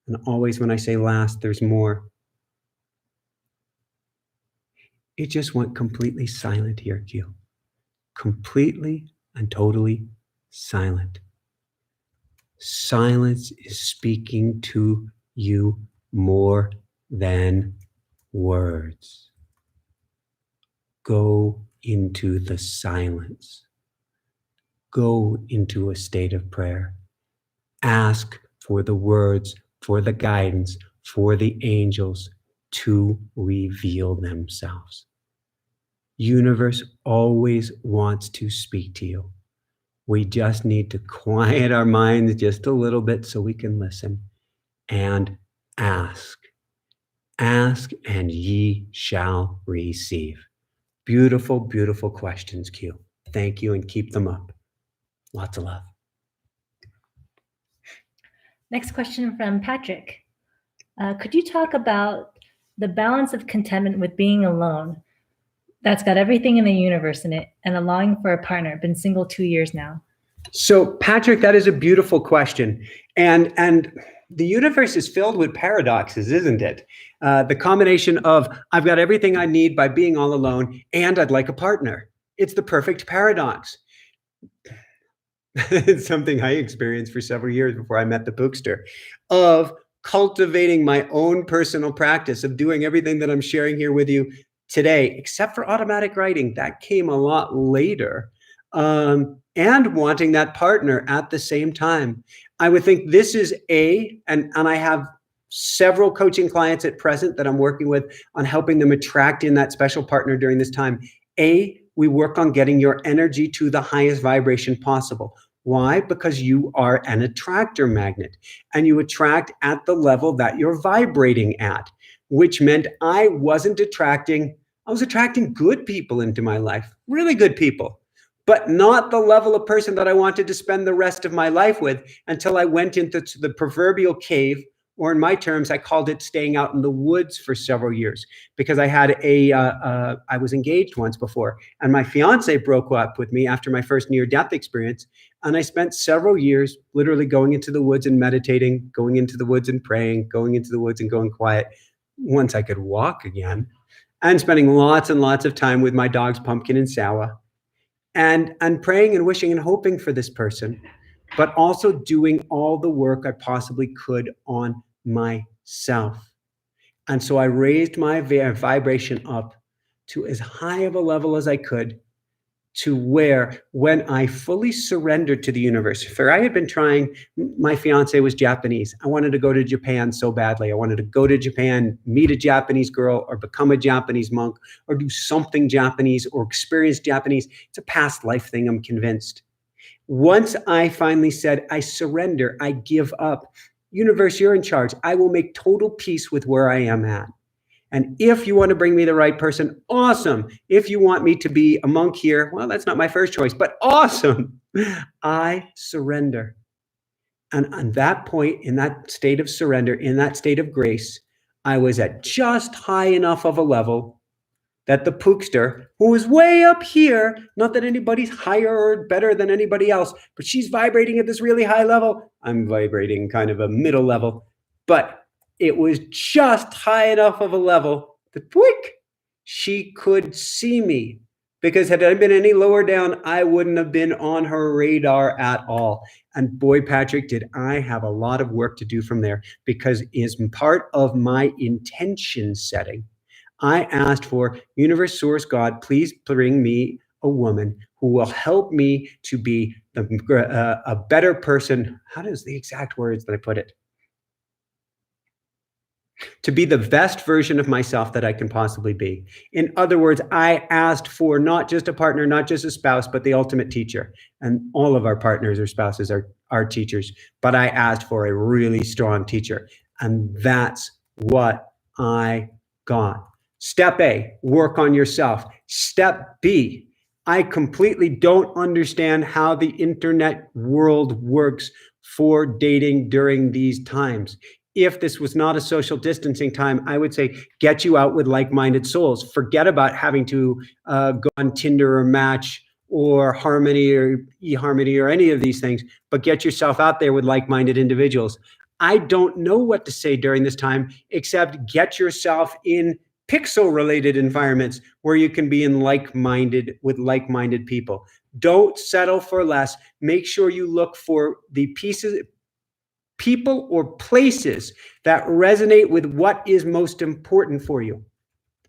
And always, when I say last, there's more. It just went completely silent here, Q. Completely and totally silent. Silence is speaking to you more than words. Go into the silence. Go into a state of prayer. Ask for the words, for the guidance, for the angels to reveal themselves. Universe always wants to speak to you. We just need to quiet our minds just a little bit so we can listen and ask. Ask and ye shall receive. Beautiful, beautiful questions, Q. Thank you and keep them up. Lots of love. Next question from Patrick. Could you talk about the balance of contentment with being alone that's got everything in the universe in it and allowing for a partner? Been single 2 years now. So, Patrick, that is a beautiful question. And the universe is filled with paradoxes, isn't it? The combination of I've got everything I need by being all alone and I'd like a partner. It's the perfect paradox. It's something I experienced for several years before I met the Pookster, of cultivating my own personal practice of doing everything that I'm sharing here with you today, except for automatic writing. That came a lot later. And wanting that partner at the same time. I would think this is and I have several coaching clients at present that I'm working with on helping them attract in that special partner during this time. We work on getting your energy to the highest vibration possible. Why? Because you are an attractor magnet and you attract at the level that you're vibrating at, which meant I was attracting good people into my life, really good people, but not the level of person that I wanted to spend the rest of my life with until I went into the proverbial cave, or in my terms, I called it staying out in the woods for several years, because I had I was engaged once before, and my fiance broke up with me after my first near-death experience, and I spent several years literally going into the woods and meditating, going into the woods and praying, going into the woods and going quiet once I could walk again, and spending lots and lots of time with my dogs, Pumpkin and Sawa, and praying and wishing and hoping for this person, but also doing all the work I possibly could on myself. And so I raised my vibration up to as high of a level as I could, to where when I fully surrendered to the universe, for I had been trying, my fiance was Japanese. I wanted to go to Japan so badly. I wanted to go to Japan, meet a Japanese girl, or become a Japanese monk, or do something Japanese, or experience Japanese. It's a past life thing, I'm convinced. Once I finally said, I surrender, I give up. Universe, you're in charge. I will make total peace with where I am at. And if you want to bring me the right person, awesome. If you want me to be a monk here, well, that's not my first choice, but awesome. I surrender. And at that point, in that state of surrender, in that state of grace, I was at just high enough of a level that the Pookster, who is way up here, not that anybody's higher or better than anybody else, but she's vibrating at this really high level. I'm vibrating kind of a middle level, but it was just high enough of a level that she could see me because had I been any lower down, I wouldn't have been on her radar at all. And boy, Patrick, did I have a lot of work to do from there, because as part of my intention setting, I asked for, universe, source, God, please bring me a woman who will help me to be a better person. How does the exact words that I put it? To be the best version of myself that I can possibly be. In other words, I asked for not just a partner, not just a spouse, but the ultimate teacher. And all of our partners or spouses are teachers. But I asked for a really strong teacher. And that's what I got. Step A, work on yourself. Step B, I completely don't understand how the internet world works for dating during these times. If this was not a social distancing time, I would say get you out with like-minded souls. Forget about having to go on Tinder or Match or Harmony or eHarmony or any of these things, but get yourself out there with like-minded individuals. I don't know what to say during this time, except get yourself in pixel-related environments where you can be in with like-minded people. Don't settle for less. Make sure you look for the people or places that resonate with what is most important for you.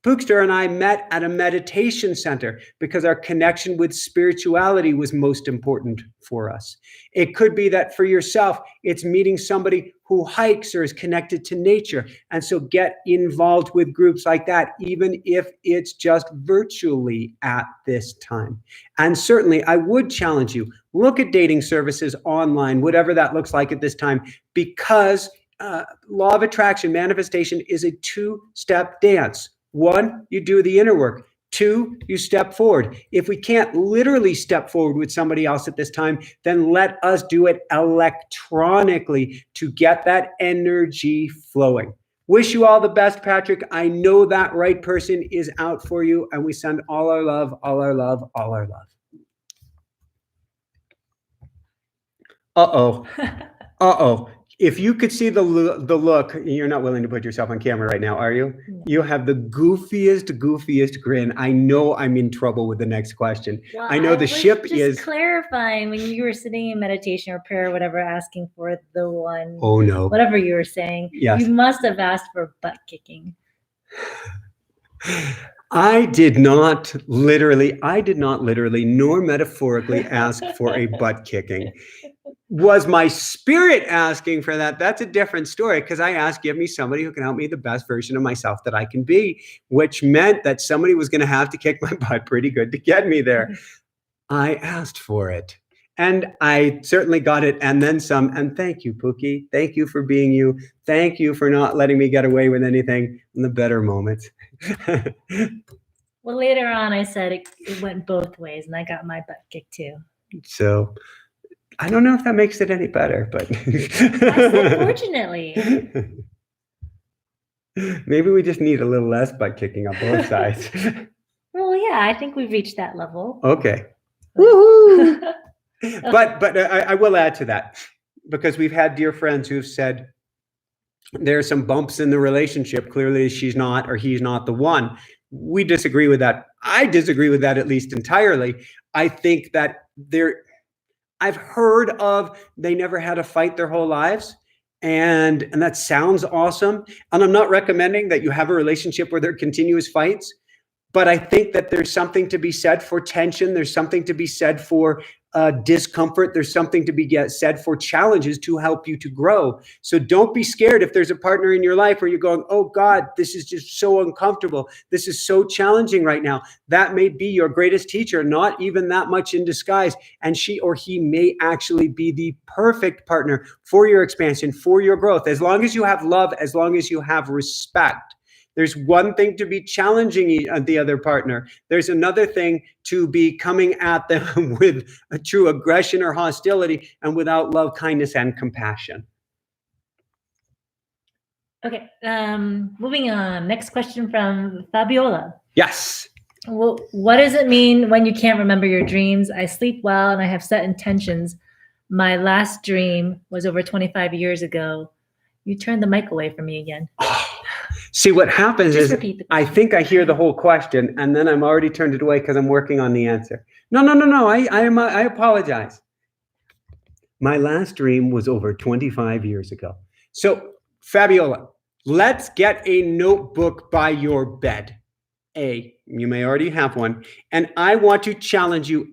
Pookster and I met at a meditation center because our connection with spirituality was most important for us. It could be that for yourself, it's meeting somebody who hikes or is connected to nature. And so get involved with groups like that, even if it's just virtually at this time. And certainly, I would challenge you, look at dating services online, whatever that looks like at this time, because law of attraction, manifestation is a two-step dance. 1, you do the inner work. 2, you step forward. If we can't literally step forward with somebody else at this time, then let us do it electronically to get that energy flowing. Wish you all the best, Patrick. I know that right person is out for you, and we send all our love, all our love, all our love. Uh-oh. Uh-oh. If you could see the look, you're not willing to put yourself on camera right now, are you? No. You have the goofiest grin. I know I'm in trouble with the next question. Well, I know the ship just is clarifying when you were sitting in meditation or prayer or whatever, asking for the one. Oh no. Whatever you were saying. Yes. You must have asked for butt kicking. I did not literally, nor metaphorically ask for a butt kicking. Was my spirit asking for that? That's a different story, because I asked, give me somebody who can help me the best version of myself that I can be, which meant that somebody was going to have to kick my butt pretty good to get me there. I asked for it. And I certainly got it, and then some. And thank you, Pookie. Thank you for being you. Thank you for not letting me get away with anything in the better moments. Well, later on, I said it went both ways, and I got my butt kicked too. So I don't know if that makes it any better, but I said fortunately. Maybe we just need a little less butt kicking on both sides. Well, yeah, I think we've reached that level. Okay. Woohoo! But I will add to that, because we've had dear friends who've said there are some bumps in the relationship. Clearly, she's not or he's not the one. We disagree with that. I disagree with that, at least entirely. I think that I've heard of they never had a fight their whole lives. And that sounds awesome. And I'm not recommending that you have a relationship where there are continuous fights. But I think that there's something to be said for tension. There's something to be said for discomfort. There's something to be said for challenges to help you to grow. So don't be scared if there's a partner in your life where you're going, oh God, this is just so uncomfortable. This is so challenging right now. That may be your greatest teacher, not even that much in disguise. And she or he may actually be the perfect partner for your expansion, for your growth. As long as you have love, as long as you have respect. There's one thing to be challenging the other partner. There's another thing to be coming at them with a true aggression or hostility and without love, kindness, and compassion. Okay, moving on. Next question from Fabiola. Yes. Well, what does it mean when you can't remember your dreams? I sleep well and I have set intentions. My last dream was over 25 years ago. You turned the mic away from me again. See, what happens Just is repeat the I question. think I hear the whole question and then I'm already turned it away because I'm working on the answer. No. I apologize. My last dream was over 25 years ago. So, Fabiola, let's get a notebook by your bed. You may already have one. And I want to challenge you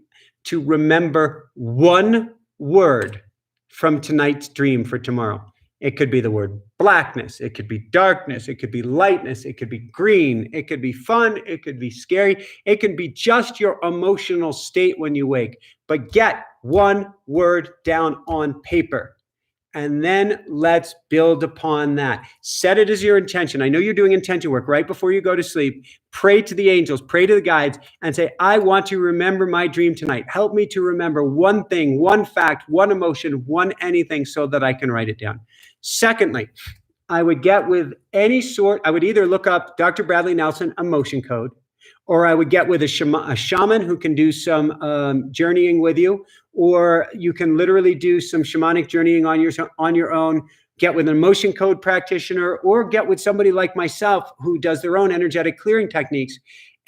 to remember one word from tonight's dream for tomorrow. It could be the word blackness. It could be darkness. It could be lightness. It could be green. It could be fun. It could be scary. It could be just your emotional state when you wake. But get one word down on paper. And then let's build upon that. Set it as your intention. I know you're doing intention work right before you go to sleep. Pray to the angels, pray to the guides, and say, I want to remember my dream tonight. Help me to remember one thing, one fact, one emotion, one anything so that I can write it down. Secondly, I would get with any sort, I would either look up Dr. Bradley Nelson emotion code, or I would get with a shaman who can do some journeying with you, or you can literally do some shamanic journeying on your own, get with an emotion code practitioner, or get with somebody like myself who does their own energetic clearing techniques.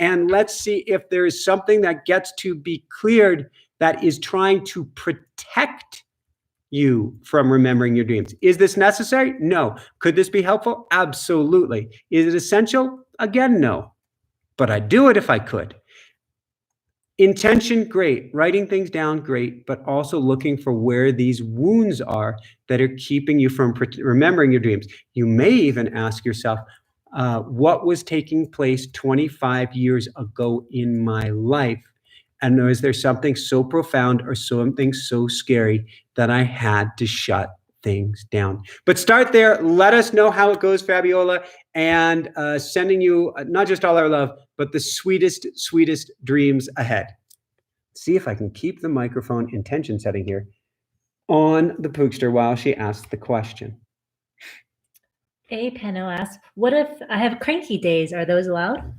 And let's see if there is something that gets to be cleared that is trying to protect you from remembering your dreams. Is this necessary? No. Could this be helpful? Absolutely. Is it essential? Again, no. But I'd do it if I could. Intention, great. Writing things down, great. But also looking for where these wounds are that are keeping you from remembering your dreams. You may even ask yourself, what was taking place 25 years ago in my life? And is there something so profound or something so scary that I had to shut things down? But start there. Let us know how it goes, Fabiola, and sending you not just all our love, but the sweetest, sweetest dreams ahead. See if I can keep the microphone intention setting here on the Pookster while she asks the question. A. Peno asks, what if I have cranky days? Are those allowed?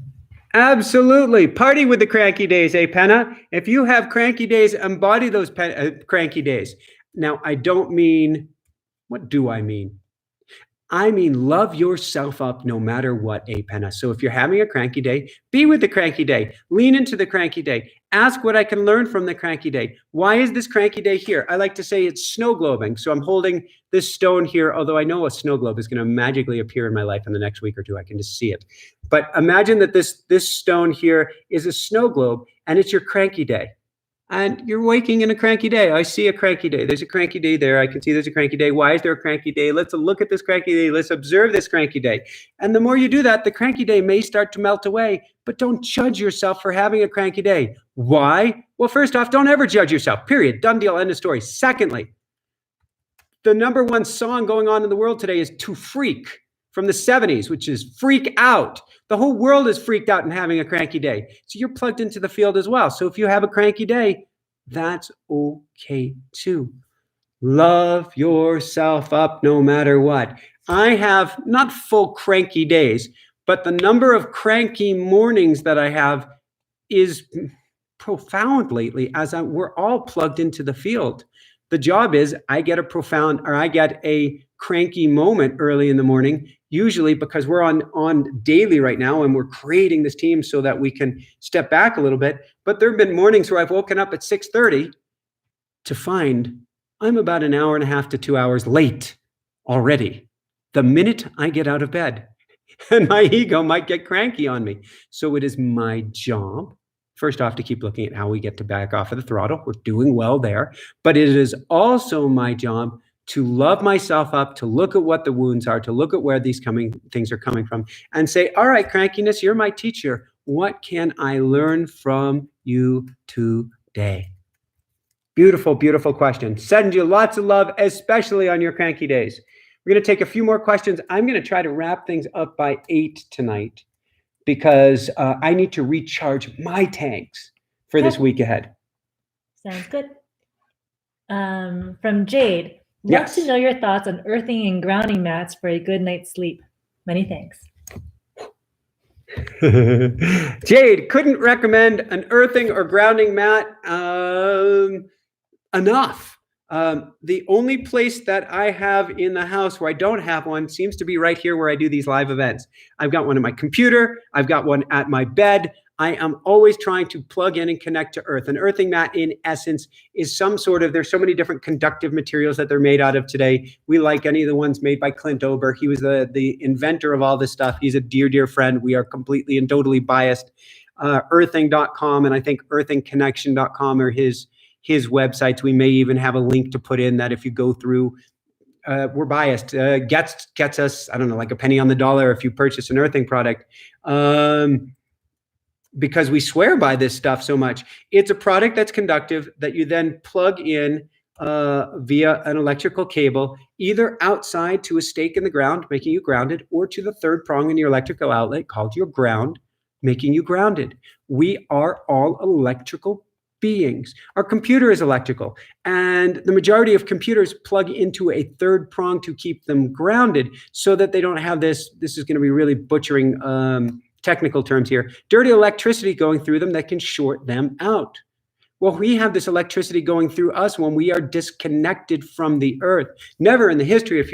Absolutely. Party with the cranky days, Penna? If you have cranky days, embody those cranky days. Now, I don't mean, what do I mean? I mean, love yourself up no matter what, Penna. So if you're having a cranky day, be with the cranky day. Lean into the cranky day. Ask what I can learn from the cranky day. Why is this cranky day here? I like to say it's snow globing. So I'm holding this stone here, although I know a snow globe is going to magically appear in my life in the next week or two. I can just see it. But imagine that this stone here is a snow globe and it's your cranky day. And you're waking in a cranky day. I see a cranky day. There's a cranky day there. I can see there's a cranky day. Why is there a cranky day? Let's look at this cranky day. Let's observe this cranky day. And the more you do that, the cranky day may start to melt away. But don't judge yourself for having a cranky day. Why? Well, first off, don't ever judge yourself. Period. Done deal. End of story. Secondly, the number one song going on in the world today is To Freak from the 70s, which is freak out. The whole world is freaked out and having a cranky day. So you're plugged into the field as well. So if you have a cranky day, that's okay too. Love yourself up no matter what. I have not full cranky days, but the number of cranky mornings that I have is profound lately as we're all plugged into the field. The job is I get a cranky moment early in the morning, usually because we're on daily right now and we're creating this team so that we can step back a little bit. But there have been mornings where I've woken up at 6:30 to find I'm about an hour and a half to 2 hours late already. The minute I get out of bed, and my ego might get cranky on me. So it is my job, first off, to keep looking at how we get to back off of the throttle. We're doing well there. But it is also my job to love myself up, to look at what the wounds are, to look at where these things are coming from, and say, all right, crankiness, you're my teacher. What can I learn from you today? Beautiful, beautiful question. Send you lots of love, especially on your cranky days. We're going to take a few more questions. I'm going to try to wrap things up by 8 tonight because I need to recharge my tanks for this week ahead. Sounds good. From Jade, love Yes. to know your thoughts on earthing and grounding mats for a good night's sleep. Many thanks. Jade, couldn't recommend an earthing or grounding mat enough. The only place that I have in the house where I don't have one seems to be right here where I do these live events. I've got one in my computer. I've got one at my bed. I am always trying to plug in and connect to earth. An earthing mat, in essence, is some sort of, there's so many different conductive materials that they're made out of today. We like any of the ones made by Clint Ober. He was the inventor of all this stuff. He's a dear, dear friend. We are completely and totally biased. Earthing.com and I think earthingconnection.com are his websites. We may even have a link to put in that if you go through, we're biased, gets us, I don't know, like a penny on the dollar if you purchase an earthing product. Because we swear by this stuff so much. It's a product that's conductive that you then plug in via an electrical cable, either outside to a stake in the ground, making you grounded, or to the third prong in your electrical outlet called your ground, making you grounded. We are all electrical beings. Our computer is electrical, and the majority of computers plug into a third prong to keep them grounded so that they don't have this is going to be really butchering technical terms here, dirty electricity going through them that can short them out. Well, we have this electricity going through us when we are disconnected from the earth. Never in the history of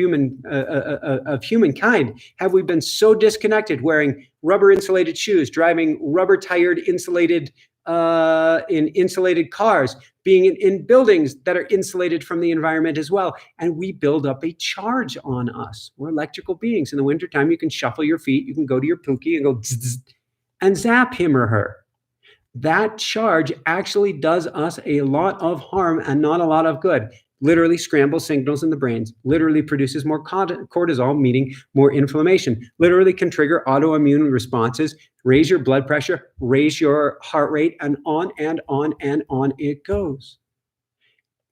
humankind have we been so disconnected, wearing rubber insulated shoes, driving rubber tired insulated in insulated cars, being in buildings that are insulated from the environment as well. And we build up a charge on us. We're electrical beings. In the wintertime, you can shuffle your feet. You can go to your pookie and go zzz, and zap him or her. That charge actually does us a lot of harm and not a lot of good. Literally scrambles signals in the brains, literally produces more cortisol, meaning more inflammation, literally can trigger autoimmune responses, raise your blood pressure, raise your heart rate, and on and on and on it goes.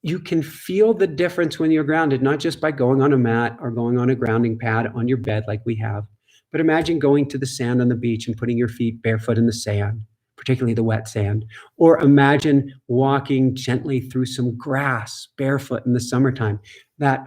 You can feel the difference when you're grounded, not just by going on a mat or going on a grounding pad on your bed like we have, but imagine going to the sand on the beach and putting your feet barefoot in the sand, particularly the wet sand. Or imagine walking gently through some grass barefoot in the summertime. That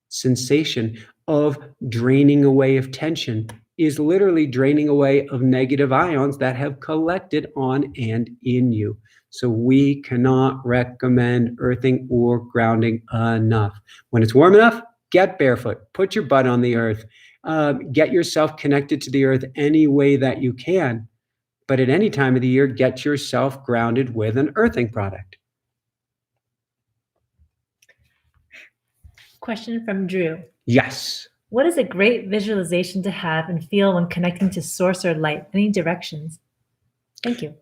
sensation of draining away of tension is literally draining away of negative ions that have collected on and in you. So we cannot recommend earthing or grounding enough. When it's warm enough, get barefoot, put your butt on the earth. Get yourself connected to the earth any way that you can. But at any time of the year, get yourself grounded with an earthing product. Question from Drew. Yes. What is a great visualization to have and feel when connecting to source or light? Any directions? Thank you.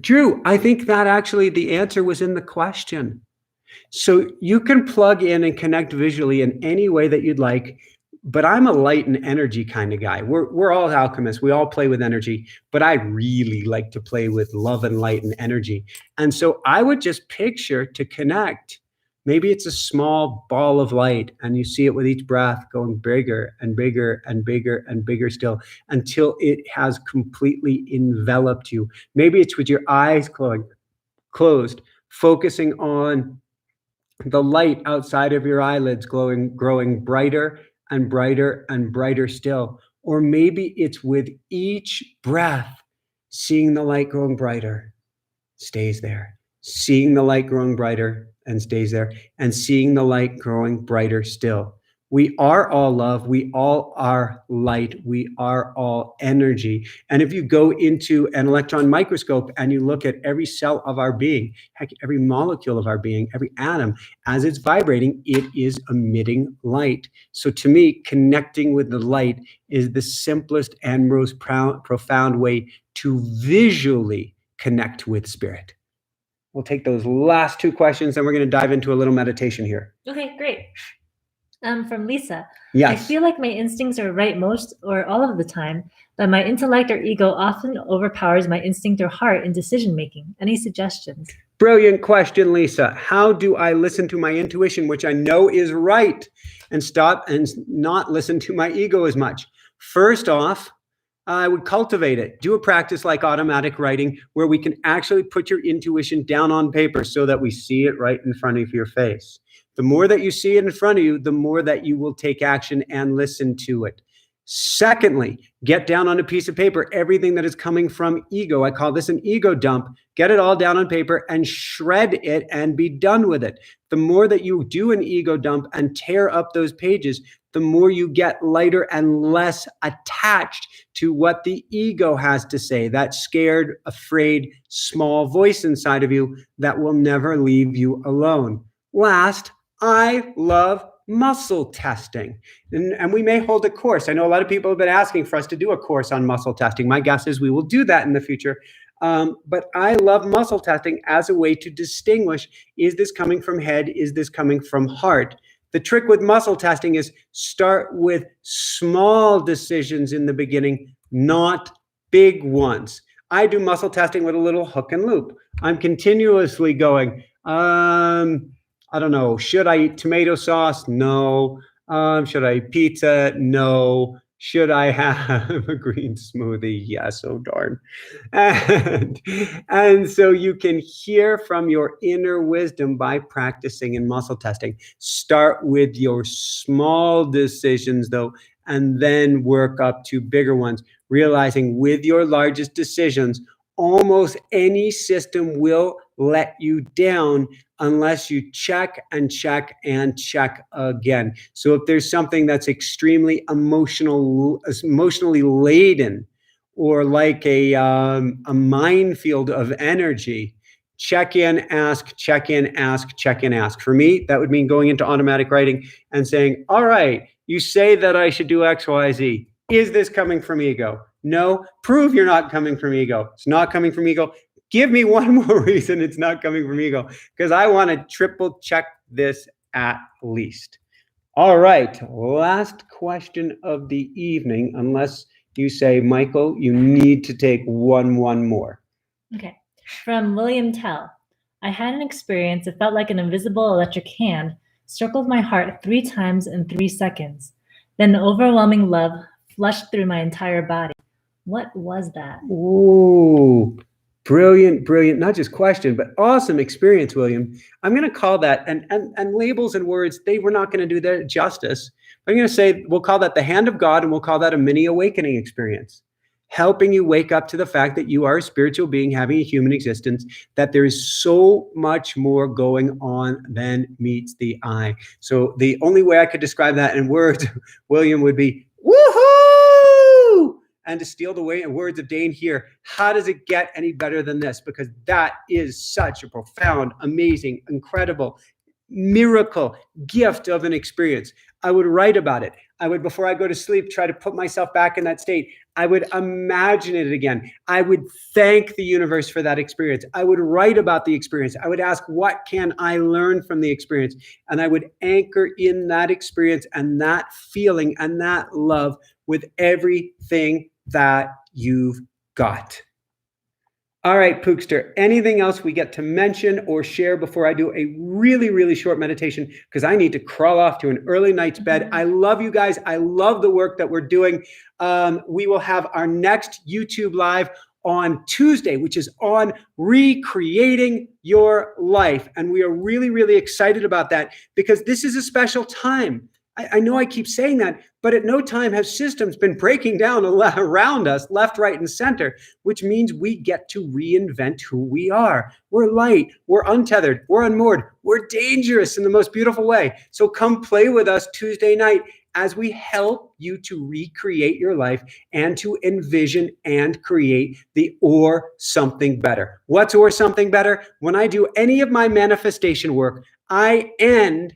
Drew, I think that actually the answer was in the question. So you can plug in and connect visually in any way that you'd like, but I'm a light and energy kind of guy. We're all alchemists. We all play with energy, but I really like to play with love and light and energy. And so I would just picture to connect. Maybe it's a small ball of light and you see it with each breath going bigger and bigger and bigger and bigger still until it has completely enveloped you. Maybe it's with your eyes closed, focusing on the light outside of your eyelids growing brighter and brighter and brighter still. Or maybe it's with each breath, seeing the light growing brighter, stays there. Seeing the light growing brighter and stays there. And seeing the light growing brighter still. We are all love. We all are light. We are all energy. And if you go into an electron microscope and you look at every cell of our being, heck, every molecule of our being, every atom, as it's vibrating, it is emitting light. So to me, connecting with the light is the simplest and most profound way to visually connect with spirit. We'll take those last two questions and we're going to dive into a little meditation here. Okay, great. From Lisa. Yes. I feel like my instincts are right most or all of the time, but my intellect or ego often overpowers my instinct or heart in decision making. Any suggestions? Brilliant question, Lisa. How do I listen to my intuition, which I know is right, and stop and not listen to my ego as much? First off, I would cultivate it. Do a practice like automatic writing where we can actually put your intuition down on paper so that we see it right in front of your face. The more that you see it in front of you, the more that you will take action and listen to it. Secondly, get down on a piece of paper everything that is coming from ego. I call this an ego dump. Get it all down on paper and shred it and be done with it. The more that you do an ego dump and tear up those pages, the more you get lighter and less attached to what the ego has to say, that scared, afraid, small voice inside of you that will never leave you alone. Last, I love muscle testing. And we may hold a course. I know a lot of people have been asking for us to do a course on muscle testing. My guess is we will do that in the future. But I love muscle testing as a way to distinguish, is this coming from head? Is this coming from heart? The trick with muscle testing is start with small decisions in the beginning, not big ones. I do muscle testing with a little hook and loop. I'm continuously going, I don't know, should I eat tomato sauce? No. Should I eat pizza? No. Should I have a green smoothie? Yes, oh darn. And so you can hear from your inner wisdom by practicing and muscle testing. Start with your small decisions though, and then work up to bigger ones, realizing with your largest decisions, almost any system will let you down unless you check and check and check again. So if there's something that's extremely emotionally laden, or like a minefield of energy, check in, ask, check in, ask, check in, ask. For me, that would mean going into automatic writing and saying, all right, you say that I should do X, Y, Z. Is this coming from ego? No. Prove you're not coming from ego. It's not coming from ego. Give me one more reason it's not coming from ego, because I want to triple check this at least. All right, last question of the evening, unless you say, Michael, you need to take one more. Okay, from William Tell. I had an experience that felt like an invisible electric hand circled my heart 3 times in 3 seconds. Then overwhelming love flushed through my entire body. What was that? Ooh, brilliant. Not just question, but awesome experience, William. I'm going to call that, and labels and words, they were not going to do that justice. I'm going to say, we'll call that the hand of God, and we'll call that a mini awakening experience, helping you wake up to the fact that you are a spiritual being having a human existence, that there is so much more going on than meets the eye. So the only way I could describe that in words, William, would be, woohoo! And to steal the words of Dane here, how does it get any better than this? Because that is such a profound, amazing, incredible miracle gift of an experience. I would write about it. I would, before I go to sleep, try to put myself back in that state. I would imagine it again. I would thank the universe for that experience. I would write about the experience. I would ask, what can I learn from the experience? And I would anchor in that experience and that feeling and that love with everything that you've got. All right, Pookster, anything else we get to mention or share before I do a really short meditation? Because I need to crawl off to an early night's bed. I love you guys. I love the work that we're doing. We will have our next YouTube Live on Tuesday, which is on recreating your life. And we are really excited about that, because this is a special time. I know I keep saying that, but at no time have systems been breaking down around us, left, right, and center, which means we get to reinvent who we are. We're light, we're untethered, we're unmoored, we're dangerous in the most beautiful way. So come play with us Tuesday night as we help you to recreate your life and to envision and create the or something better. What's or something better? When I do any of my manifestation work, I end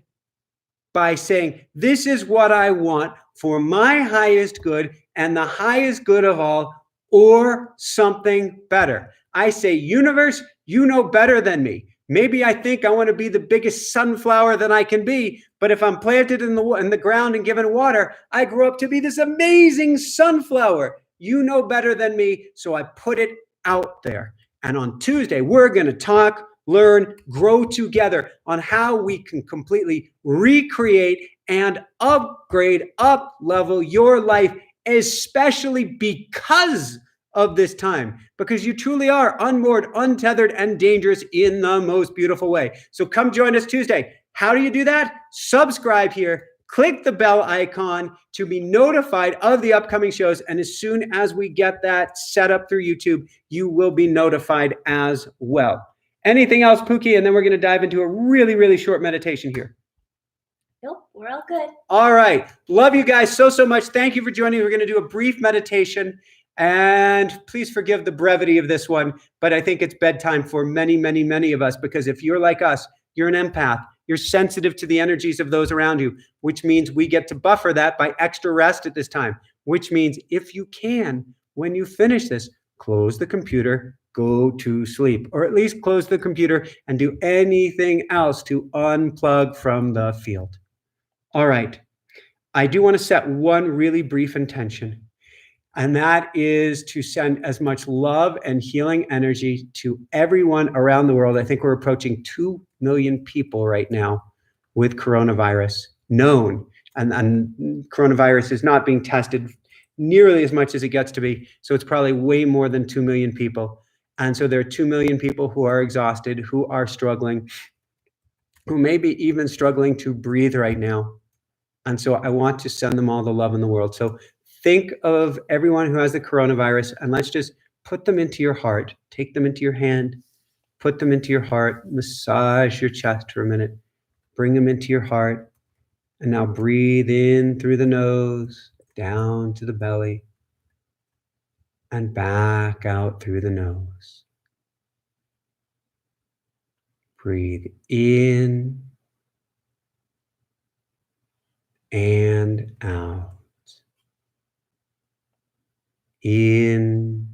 by saying, this is what I want for my highest good and the highest good of all, or something better. I say, universe, you know better than me. Maybe I think I want to be the biggest sunflower that I can be, but if I'm planted in the ground and given water, I grow up to be this amazing sunflower. You know better than me, so I put it out there. And on Tuesday, we're going to talk, learn, grow together on how we can completely recreate and upgrade, up level your life, especially because of this time, because you truly are unmoored, untethered, and dangerous in the most beautiful way. So come join us Tuesday. How do you do that? Subscribe here, Click the bell icon to be notified of the upcoming shows. And as soon as we get that set up through YouTube, you will be notified as well. Anything else, Pookie? And then we're going to dive into a really, really short meditation here. Nope, we're all good. All right. Love you guys so, so much. Thank you for joining. We're going to do a brief meditation. And please forgive the brevity of this one, but I think it's bedtime for many, many, many of us, because if you're like us, you're an empath. You're sensitive to the energies of those around you, which means we get to buffer that by extra rest at this time, which means if you can, when you finish this, close the computer, go to sleep, or at least close the computer and do anything else to unplug from the field. All right. I do want to set one really brief intention, and that is to send as much love and healing energy to everyone around the world. I think we're approaching 2 million people right now with coronavirus known. And coronavirus is not being tested nearly as much as it gets to be. So it's probably way more than 2 million people. And so there are 2 million people who are exhausted, who are struggling, who may be even struggling to breathe right now. And so I want to send them all the love in the world. So think of everyone who has the coronavirus, and let's just put them into your heart. Take them into your hand, put them into your heart, massage your chest for a minute, bring them into your heart, and now breathe in through the nose, down to the belly, and back out through the nose. Breathe in and out. In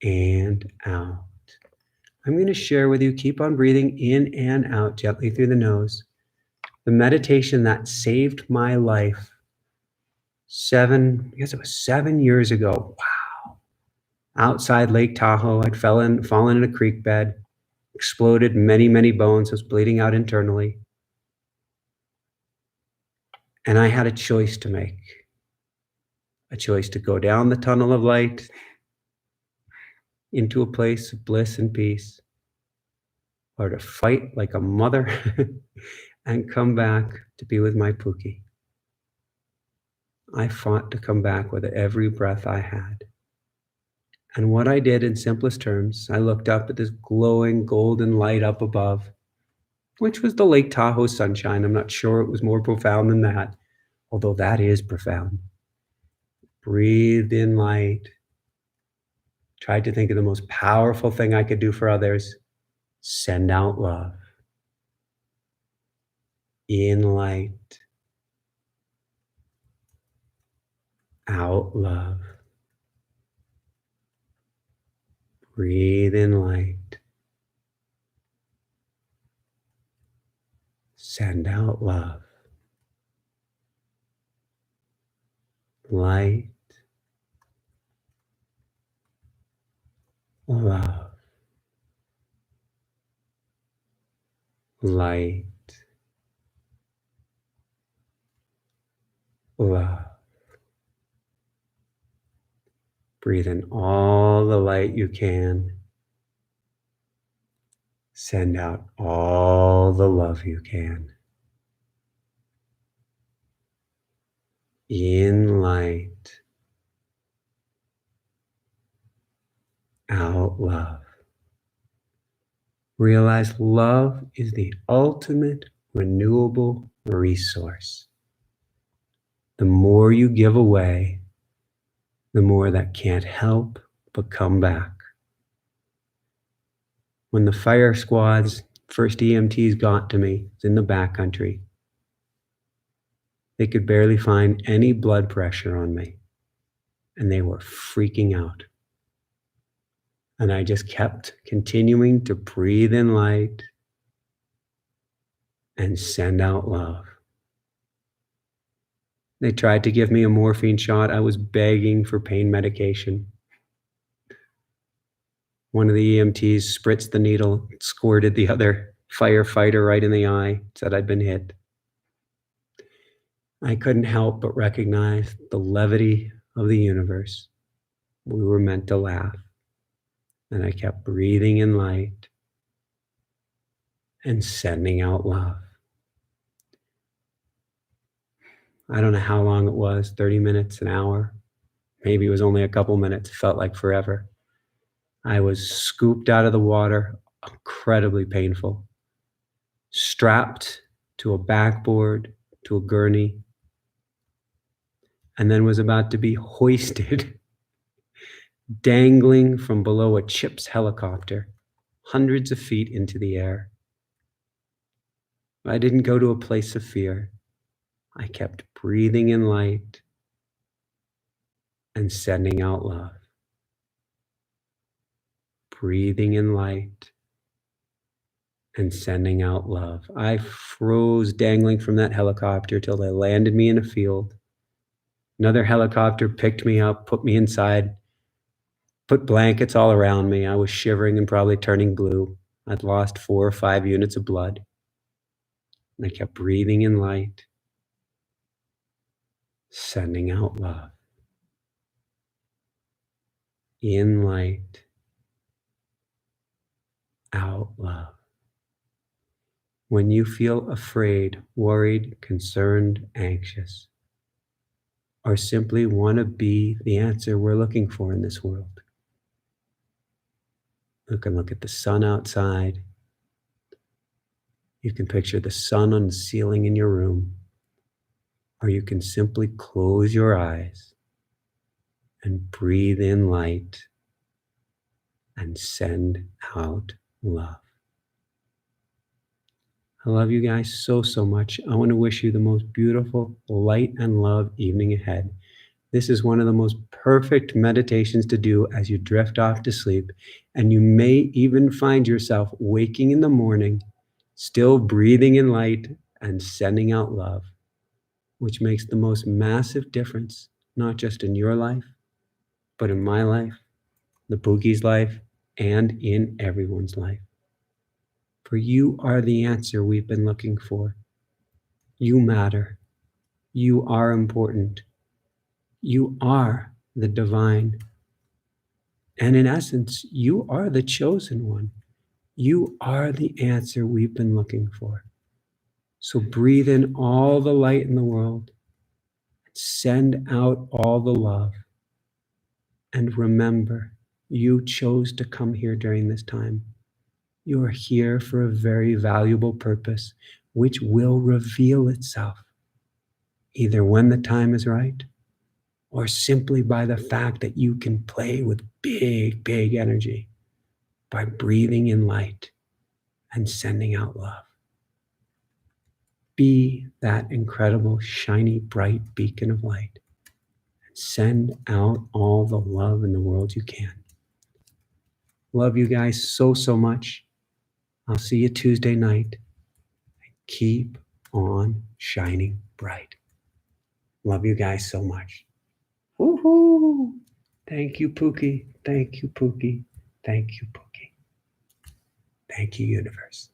and out. I'm going to share with you, keep on breathing in and out gently through the nose, the meditation that saved my life 7 years ago. Wow. Outside Lake Tahoe, I'd fallen in a creek bed, exploded many, many bones. I was bleeding out internally. And I had a choice to make. A choice to go down the tunnel of light into a place of bliss and peace, or to fight like a mother and come back to be with my Pookie. I fought to come back with every breath I had. And what I did in simplest terms, I looked up at this glowing golden light up above, which was the Lake Tahoe sunshine. I'm not sure it was more profound than that, although that is profound. Breathed in light. Tried to think of the most powerful thing I could do for others. Send out love. In light. Out love. Breathe in light. Send out love. Light. Love. Light. Love. Breathe in all the light you can. Send out all the love you can. In light. Out love. Realize love is the ultimate renewable resource. The more you give away, the more that can't help but come back. When the fire squad's first EMTs got to me, it's in the backcountry, they could barely find any blood pressure on me, and they were freaking out. And I just kept continuing to breathe in light and send out love. They tried to give me a morphine shot. I was begging for pain medication. One of the EMTs spritzed the needle, squirted the other firefighter right in the eye, said I'd been hit. I couldn't help but recognize the levity of the universe. We were meant to laugh. And I kept breathing in light and sending out love. I don't know how long it was, 30 minutes, an hour. Maybe it was only a couple minutes. It felt like forever. I was scooped out of the water, incredibly painful, strapped to a backboard, to a gurney, and then was about to be hoisted, dangling from below a CHIPS helicopter, hundreds of feet into the air. I didn't go to a place of fear. I kept breathing in light and sending out love. Breathing in light and sending out love. I froze dangling from that helicopter till they landed me in a field. Another helicopter picked me up, put me inside, put blankets all around me. I was shivering and probably turning blue. I'd lost 4 or 5 units of blood. And I kept breathing in light, sending out love. In light, out love. When you feel afraid, worried, concerned, anxious, or simply want to be the answer we're looking for in this world, you can look at the sun outside. You can picture the sun on the ceiling in your room, or you can simply close your eyes and breathe in light and send out love. I love you guys so, so much. I want to wish you the most beautiful light and love evening ahead. This is one of the most perfect meditations to do as you drift off to sleep, and you may even find yourself waking in the morning, still breathing in light and sending out love, which makes the most massive difference, not just in your life, but in my life, the Boogie's life, and in everyone's life. For you are the answer we've been looking for. You matter. You are important. You are the divine. And in essence, you are the chosen one. You are the answer we've been looking for. So breathe in all the light in the world. Send out all the love. And remember, you chose to come here during this time. You are here for a very valuable purpose, which will reveal itself, either when the time is right, or simply by the fact that you can play with big, big energy by breathing in light and sending out love. Be that incredible, shiny, bright beacon of light. And send out all the love in the world you can. Love you guys so, so much. I'll see you Tuesday night. Keep on shining bright. Love you guys so much. Woohoo! Thank you, Pookie. Thank you, Pookie. Thank you, Pookie. Thank you, universe.